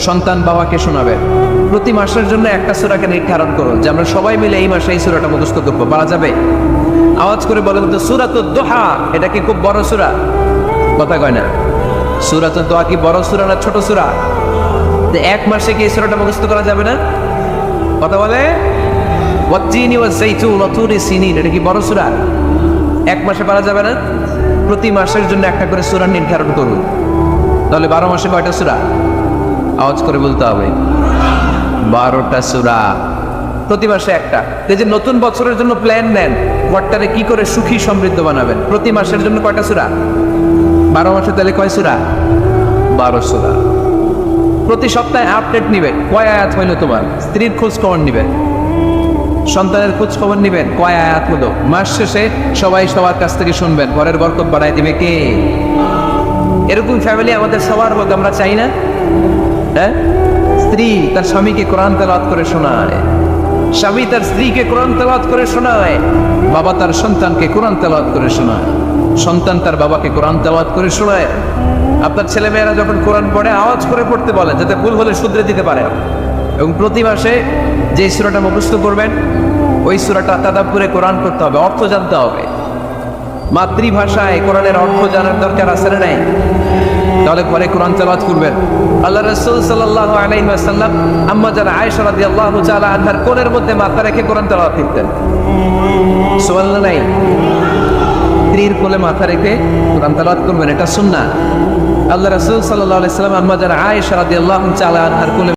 সন্তান বাবাকে শোনাবেন। প্রতি মাসের জন্য একটা সূরাকে নির্ধারণ করুন যে আমরা সবাই মিলে এই মাসে এই সূরাটা মুখস্থ করবো। পারা যাবে? আওয়াজ করে বলেন তো, সূরাতুদ দুহা এটা কি খুব বড় সূরা? কথা কয় না। সূরাতুদ দুহা কি বড় সূরা না ছোট সূরা? তো এক মাসে কি এই সূরাটা মুখস্থ করা যাবে না? কথা বলে। ওয়াত্তিনি ওয়াজ-যাইতুন ওয়া তুরি সিনিন, এটা কি বড় সূরা? এক মাসে পারা যাবে না? প্রতি মাসের জন্য একটা করে সূরা নির্ধারণ করুন। তাহলে 12 মাসে কয়টা সূরা? আওয়াজ করে বলতে হবে, 12টা সূরা। প্রতি মাসে একটা। এই যে নতুন বছরের জন্য প্ল্যান নেন, ঘরটারে কি করে সুখী সমৃদ্ধ বানাবেন। প্রতি মাসের জন্য কয়টা সূরা? 12 মাসে তাহলে কয় সূরা? 12 সূরা। প্রতি সপ্তাহে আপডেট নিবে, কয় আয়াত হইলো তোমার, স্ত্রীর খোঁজ খবর নিবে। সন্তানের খোঁজ খবর নিবেন, কয় আয়াত হলো। মাস শেষে সবাই সবার কাছ থেকে শুনবেন, ঘরের বরকত বাড়াই দিবে কে? এরকম ফ্যামিলি আমাদের সবার হোক, আমরা চাই না? হ্যাঁ, স্ত্রী তার স্বামীকে কোরআন তেলাওয়াত করে শোনায়, স্বামী তার স্ত্রীকে কোরআন তেলাওয়াত করে শোনায়, বাবা তার সন্তানকে কোরআন তেলাওয়াত করে শোনায়, সন্তান তার বাবাকে কোরআন তেলাওয়াত করে শোনায়। আপনার ছেলে মেয়েরা যখন কোরআন পড়ে আওয়াজ করে পড়তে বলেন, যাতে ভুল হলে শুধরে দিতে পারে। এবং প্রতি মাসে যে সূরাটা মুখস্থ করবেন ওই সূরাটা তাদাব্বুরে কোরআন করতে হবে, অর্থ জানতে হবে। মাতৃভাষায় কোরআনের অর্থ জানার দরকার আছে না নাই? তাহলে পরে কোরআন তেলাওয়াত করবেন। আল্লাহ রাসূল সাল্লাল্লাহু আলাইহি ওয়াসাল্লাম আম্মা জান আয়েশা রাদিয়াল্লাহু তাআলা আনহার কোলের মধ্যে মাথা রেখে কোরআন তেলাওয়াত করতেন। সুবহানাল্লাহ নাই? স্ত্রীর কোলে মাথা রেখে কোরআন তেলাওয়াত করবেন, এটা সুন্নাহ। আল্লাহ রাসূল সাল্লাল্লাহু আলাইহি ওয়াসাল্লাম আম্মা জান আয়েশা রাদিয়াল্লাহু তাআলা আনহার কোলে